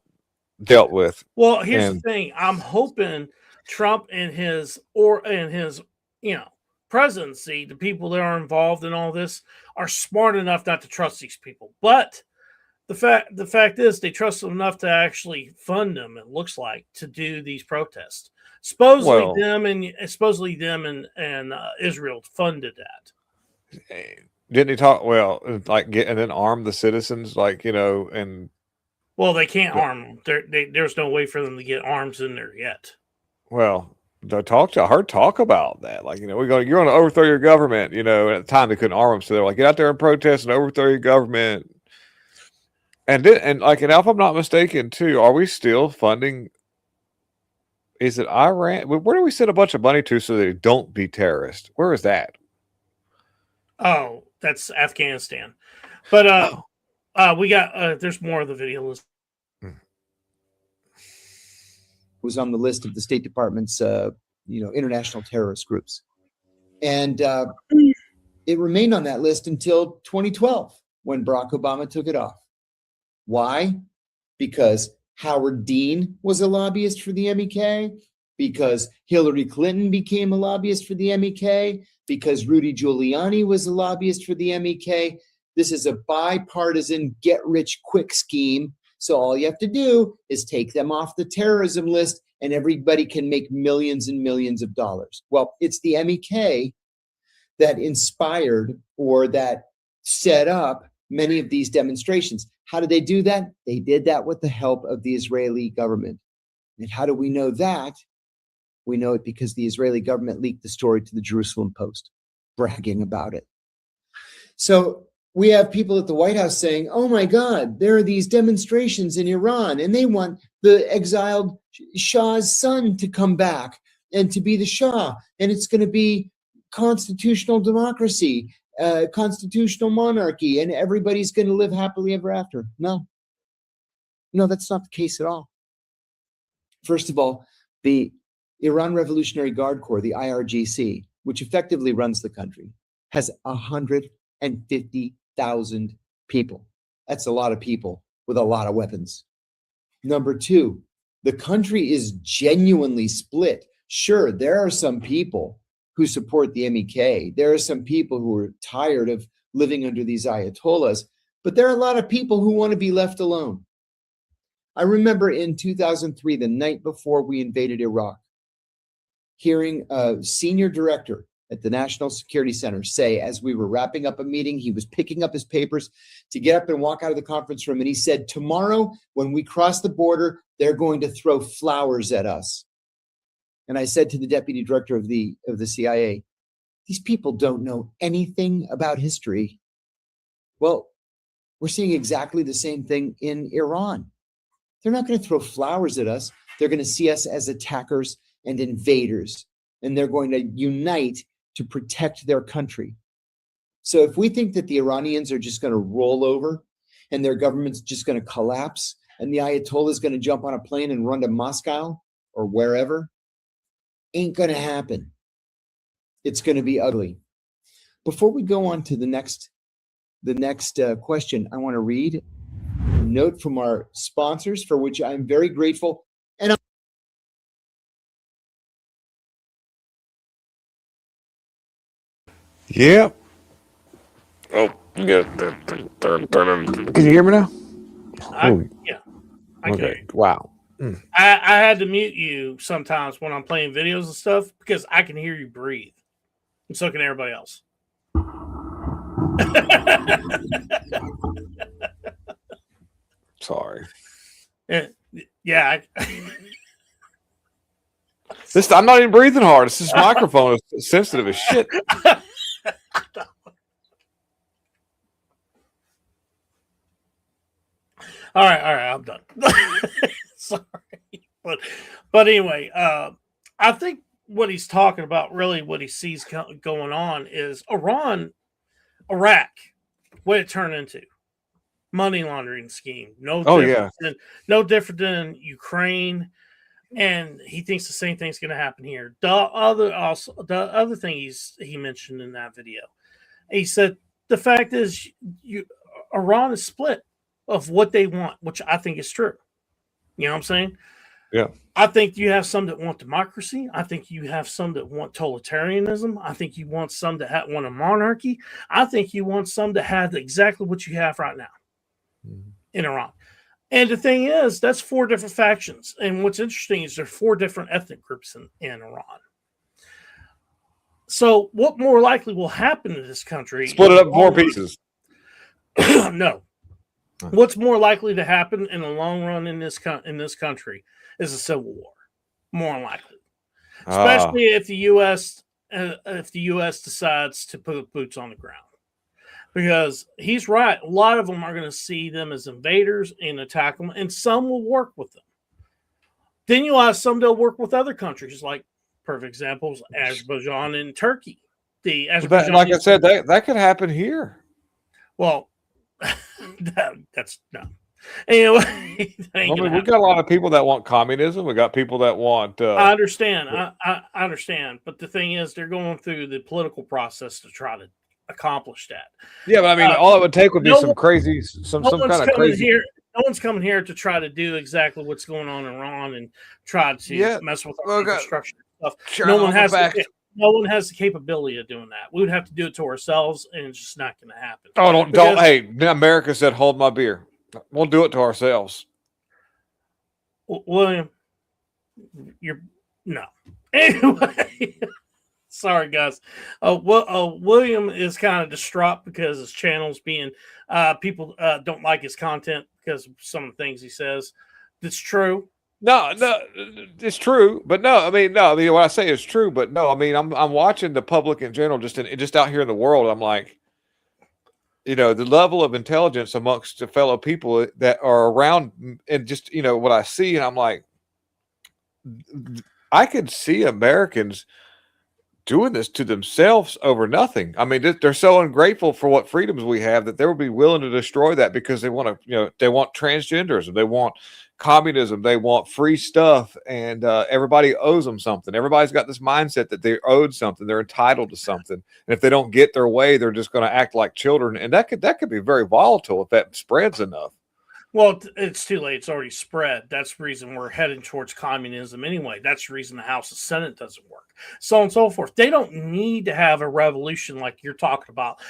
dealt with. Well, here's the thing. I'm hoping Trump and his presidency, the people that are involved in all this, are smart enough not to trust these people. But the fact is, they trust them enough to actually fund them. It looks like, to do these protests. Supposedly them and Israel funded that. Didn't he talk and then arm the citizens, and well, they can't arm them. There's no way for them to get arms in there yet. Well, I heard talk about that. You're going to overthrow your government, and at the time they couldn't arm them. So they're like, get out there and protest and overthrow your government. And if I'm not mistaken too, are we still funding? Is it Iran? Where do we send a bunch of money to so they don't be terrorists? Where is that? Oh, that's Afghanistan. But we got there's more of the video list. Was on the list of the State Department's international terrorist groups, and it remained on that list until 2012 when Barack Obama took it off. Why? Because Howard Dean was a lobbyist for the MEK, because Hillary Clinton became a lobbyist for the MEK, because Rudy Giuliani was a lobbyist for the MEK. This is a bipartisan get-rich-quick scheme. So all you have to do is take them off the terrorism list and everybody can make millions and millions of dollars. Well, it's the MEK that inspired or that set up many of these demonstrations. How did they do that? They did that with the help of the Israeli government. And how do we know that? We know it because the Israeli government leaked the story to the Jerusalem Post, bragging about it. So we have people at the White House saying, oh my God, there are these demonstrations in Iran and they want the exiled Shah's son to come back and to be the Shah. And it's going to be constitutional democracy, constitutional monarchy, and everybody's going to live happily ever after. No, that's not the case at all. First of all, the Iran Revolutionary Guard Corps, the IRGC, which effectively runs the country, has 150,000 people. That's a lot of people with a lot of weapons. Number two, the country is genuinely split. Sure, there are some people who support the MEK. There are some people who are tired of living under these Ayatollahs, but there are a lot of people who want to be left alone. I remember in 2003, the night before we invaded Iraq, hearing a senior director at the National Security Center say, as we were wrapping up a meeting, he was picking up his papers to get up and walk out of the conference room. And he said, tomorrow, when we cross the border, they're going to throw flowers at us. And I said to the deputy director of the CIA, these people don't know anything about history. Well, we're seeing exactly the same thing in Iran. They're not going to throw flowers at us. They're going to see us as attackers and invaders. and they're going to unite to protect their country. So if we think that the Iranians are just going to roll over and their government's just going to collapse and the Ayatollah is going to jump on a plane and run to Moscow or wherever, ain't going to happen. It's going to be ugly. Before we go on to the next question, I want to read a note from our sponsors, for which I'm very grateful. And Yep. Oh, yeah. Can you hear me now? Yeah. I can hear Okay. you. Wow. I had to mute you sometimes when I'm playing videos and stuff because I can hear you breathe. And so can everybody else. Sorry. Yeah. I'm not even breathing hard. It's this microphone is sensitive as shit. All right, I'm done. Sorry, but anyway, I think what he's talking about, really, what he sees going on is Iraq, what it turned into, money laundering scheme. No different than Ukraine, and he thinks the same thing's going to happen here. The other thing he mentioned in that video, he said the fact is Iran is split of what they want, which I think is true. You know what I'm saying? Yeah. I think you have some that want democracy. I think you have some that want totalitarianism. I think you want some that want a monarchy. I think you want some that have exactly what you have right now in Iran. And the thing is, that's 4 different factions. And what's interesting is there's 4 different ethnic groups in Iran. So what more likely will happen to this country? Split it up in 4 pieces. No. What's more likely to happen in the long run in this country is a civil war, more likely, especially if the U.S. decides to put boots on the ground. Because he's right, a lot of them are going to see them as invaders and attack them, and some will work with them. Then you'll have some that'll work with other countries, like perfect examples, Azerbaijan and Turkey. Like I said, that could happen here. Well, that's no. Anyway, We've got a lot of people that want communism. We got people that want. I understand. I understand, but the thing is, they're going through the political process to try to accomplish that. Yeah, but I mean, all it would take would be some crazy, some kind of crazy. No one's coming here to try to do exactly what's going on in Iran and try to mess with our infrastructure stuff. No one has the capability of doing that. We would have to do it to ourselves, and it's just not going to happen. Oh, don't. Hey, America said, "Hold my beer." We'll do it to ourselves. William, no. Anyway, sorry guys. William is kind of distraught because his channel's being people don't like his content because of some of the things he says. That's true. No, it's true, but no. I mean, what I say is true, but no. I mean, I'm watching the public in general, just out here in the world. I'm like, the level of intelligence amongst the fellow people that are around, and just what I see, and I'm like, I could see Americans doing this to themselves over nothing. I mean, they're so ungrateful for what freedoms we have that they would be willing to destroy that because they want to, they want transgenderism, they want communism, they want free stuff, and everybody owes them something. Everybody's got this mindset that they're owed something, they're entitled to something, and if they don't get their way, they're just going to act like children, and that could be very volatile if that spreads enough. Well, it's too late. It's already spread. That's the reason we're heading towards communism anyway. That's the reason the House and Senate doesn't work. So on and so forth. They don't need to have a revolution like you're talking about,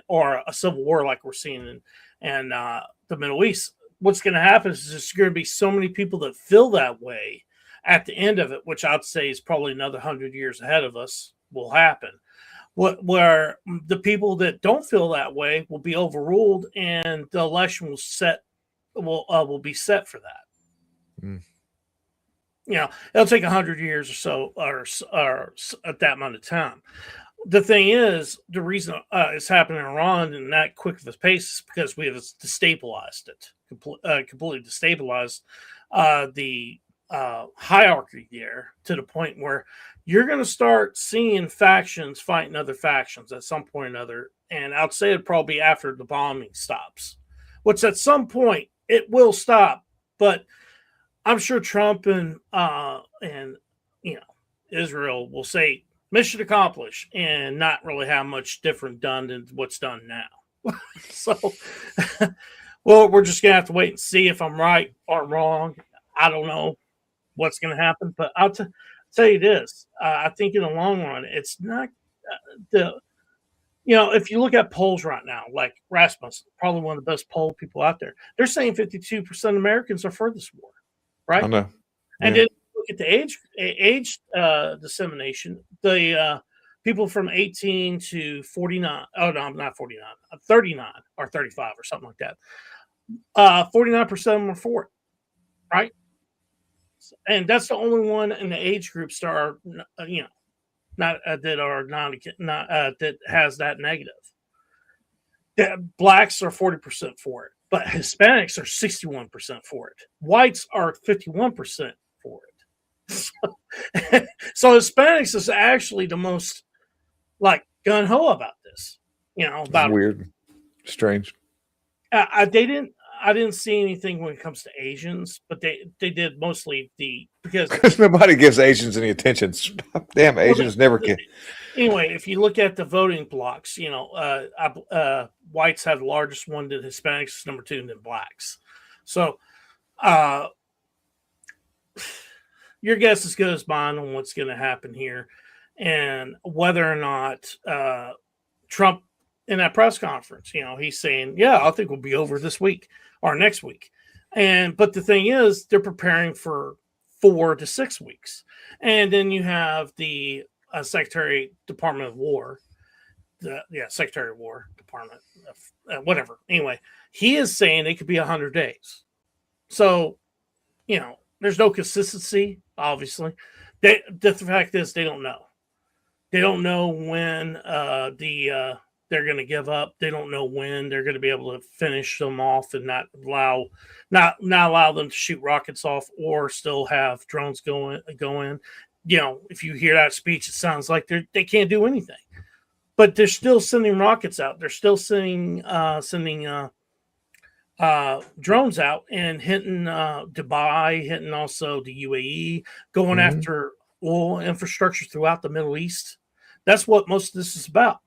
or a civil war like we're seeing in the Middle East. What's going to happen is there's going to be so many people that feel that way at the end of it, which I'd say is probably another 100 years ahead of us, will happen. Where the people that don't feel that way will be overruled, and the election will be set for that. It'll take 100 years or so, or at that amount of time. The thing is, the reason it's happening in Iran in that quick of a pace is because we have destabilized it, completely destabilized the hierarchy there to the point where you're going to start seeing factions fighting other factions at some point or another. And I'd say it'd probably be after the bombing stops, which at some point it will stop. But I'm sure Trump and Israel will say mission accomplished and not really have much different done than what's done now. So, well, we're just gonna have to wait and see if I'm right or wrong. I don't know what's gonna happen, but I'll tell you this: I think in the long run, it's not if you look at polls right now, like Rasmussen, probably one of the best poll people out there, they're saying 52% of Americans are for this war, right? I know. And Yeah. then look at the age dissemination. The people from 18 to 49. Oh no, not 49. 39 or 35 or something like that. 49% of them are for it, right? And that's the only one in the age groups that are, not that has that negative. Blacks are 40% for it, but Hispanics are 61% for it. Whites are 51% for it. So Hispanics is actually the most like gun ho about this. About Weird, strange. I didn't see anything when it comes to Asians, but they did mostly because Nobody gives Asians any attention. Damn, Asians never get. Anyway, if you look at the voting blocks, whites have the largest one, then Hispanics is number 2, and then blacks. So, your guess is as good as mine on what's going to happen here, and whether or not Trump in that press conference, he's saying, "Yeah, I think we'll be over this week or next week," but the thing is, they're preparing for 4 to 6 weeks, and then you have the Secretary Department of War, Secretary of War Department, whatever. Anyway, he is saying it could be 100 days. So, there's no consistency. Obviously, the fact is they don't know. They don't know when they're going to give up. They don't know when they're going to be able to finish them off and not allow them to shoot rockets off or still have drones go in. If you hear that speech, it sounds like they can't do anything, but they're still sending rockets out. They're still sending drones out and hitting Dubai, hitting also the UAE, going after oil infrastructure throughout the Middle East. That's what most of this is about.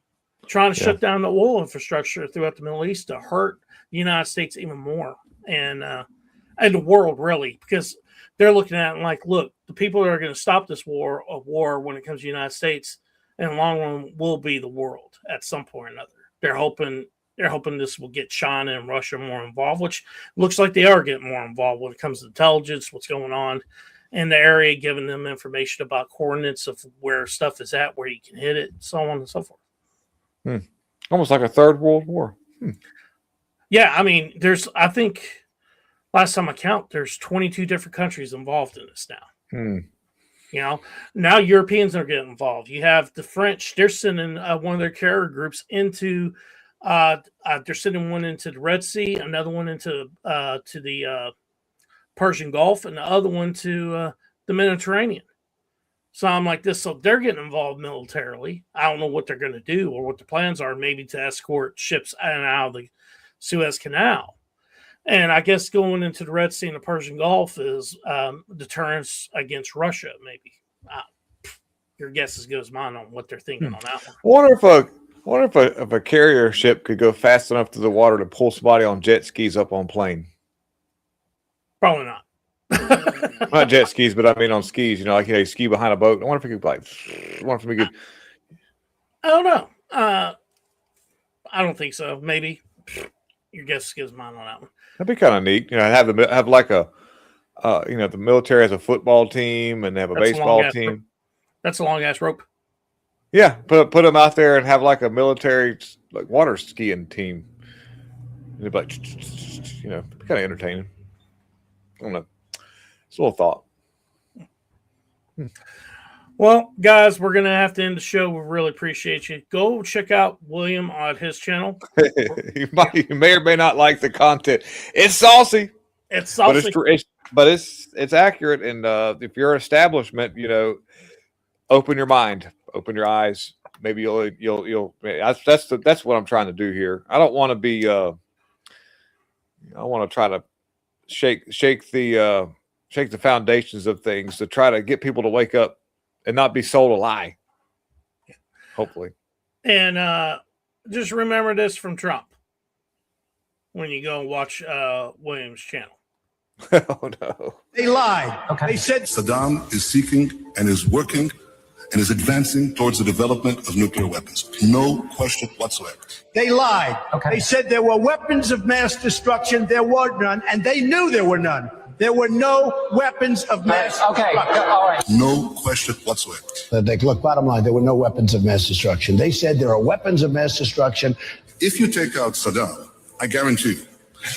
Trying to shut down the oil infrastructure throughout the Middle East to hurt the United States even more and the world, really, because they're looking at it like, look, the people that are going to stop this war when it comes to the United States in the long run will be the world at some point or another. They're hoping this will get China and Russia more involved, which looks like they are getting more involved when it comes to intelligence, what's going on in the area, giving them information about coordinates of where stuff is at, where you can hit it, so on and so forth. Almost like a third world war. Yeah, I mean, I think last time I count, there's 22 different countries involved in this now. Now Europeans are getting involved. You have the French; they're sending one of their carrier groups into. They're sending one into the Red Sea, another one into to the Persian Gulf, and the other one to the Mediterranean. So I'm like this. So they're getting involved militarily. I don't know what they're going to do or what the plans are. Maybe to escort ships in and out of the Suez Canal. And I guess going into the Red Sea and the Persian Gulf is deterrence against Russia. Maybe your guess is as good as mine on what they're thinking on that one. I wonder if a carrier ship could go fast enough through the water to pull somebody on jet skis up on plane. Probably not. Not jet skis, but I mean on skis. Like you ski behind a boat. I wonder if we could I don't know. I don't think so. Maybe your guess gives mine on that one. That'd be kind of neat. Have like a the military has a football team and they have a baseball team. That's a long ass rope. Yeah, put them out there and have like a military like water skiing team. It'd be like kind of entertaining. I don't know. It's a little thought. Well, guys, we're gonna have to end the show. We really appreciate you. Go check out William on his channel. You may or may not like the content. It's saucy. It's saucy. But but it's accurate. And if you're an establishment, open your mind, open your eyes. Maybe you'll. That's what I'm trying to do here. I don't want to be. I want to try to shake the foundations of things to try to get people to wake up and not be sold a lie. Hopefully. And just remember this from Trump when you go and watch Williams' channel. Oh no. They lied. They said Saddam is seeking and is working and is advancing towards the development of nuclear weapons. No question whatsoever. they lied. They said there were weapons of mass destruction. There were none, and they knew there were none. There were no weapons of mass destruction. All right. No question whatsoever. Look, bottom line, there were no weapons of mass destruction. They said there are weapons of mass destruction. If you take out Saddam, I guarantee you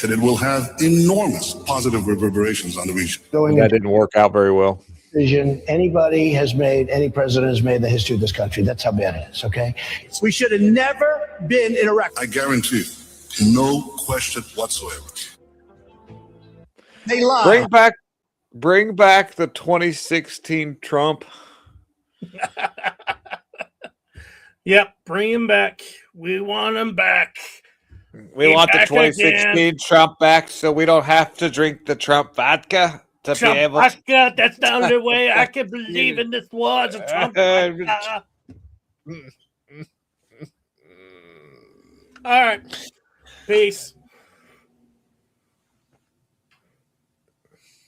that it will have enormous positive reverberations on the region. That didn't work out very well. Decision any president has made in the history of this country. That's how bad it is, okay? We should have never been in Iraq. I guarantee you, no question whatsoever. They lied. Bring back the 2016 Trump. Yep, bring him back. We want him back. We want the 2016 Trump back so we don't have to drink the Trump vodka to Trump be able vodka, that's the only way I can believe in this was a Trump vodka. All right. Peace.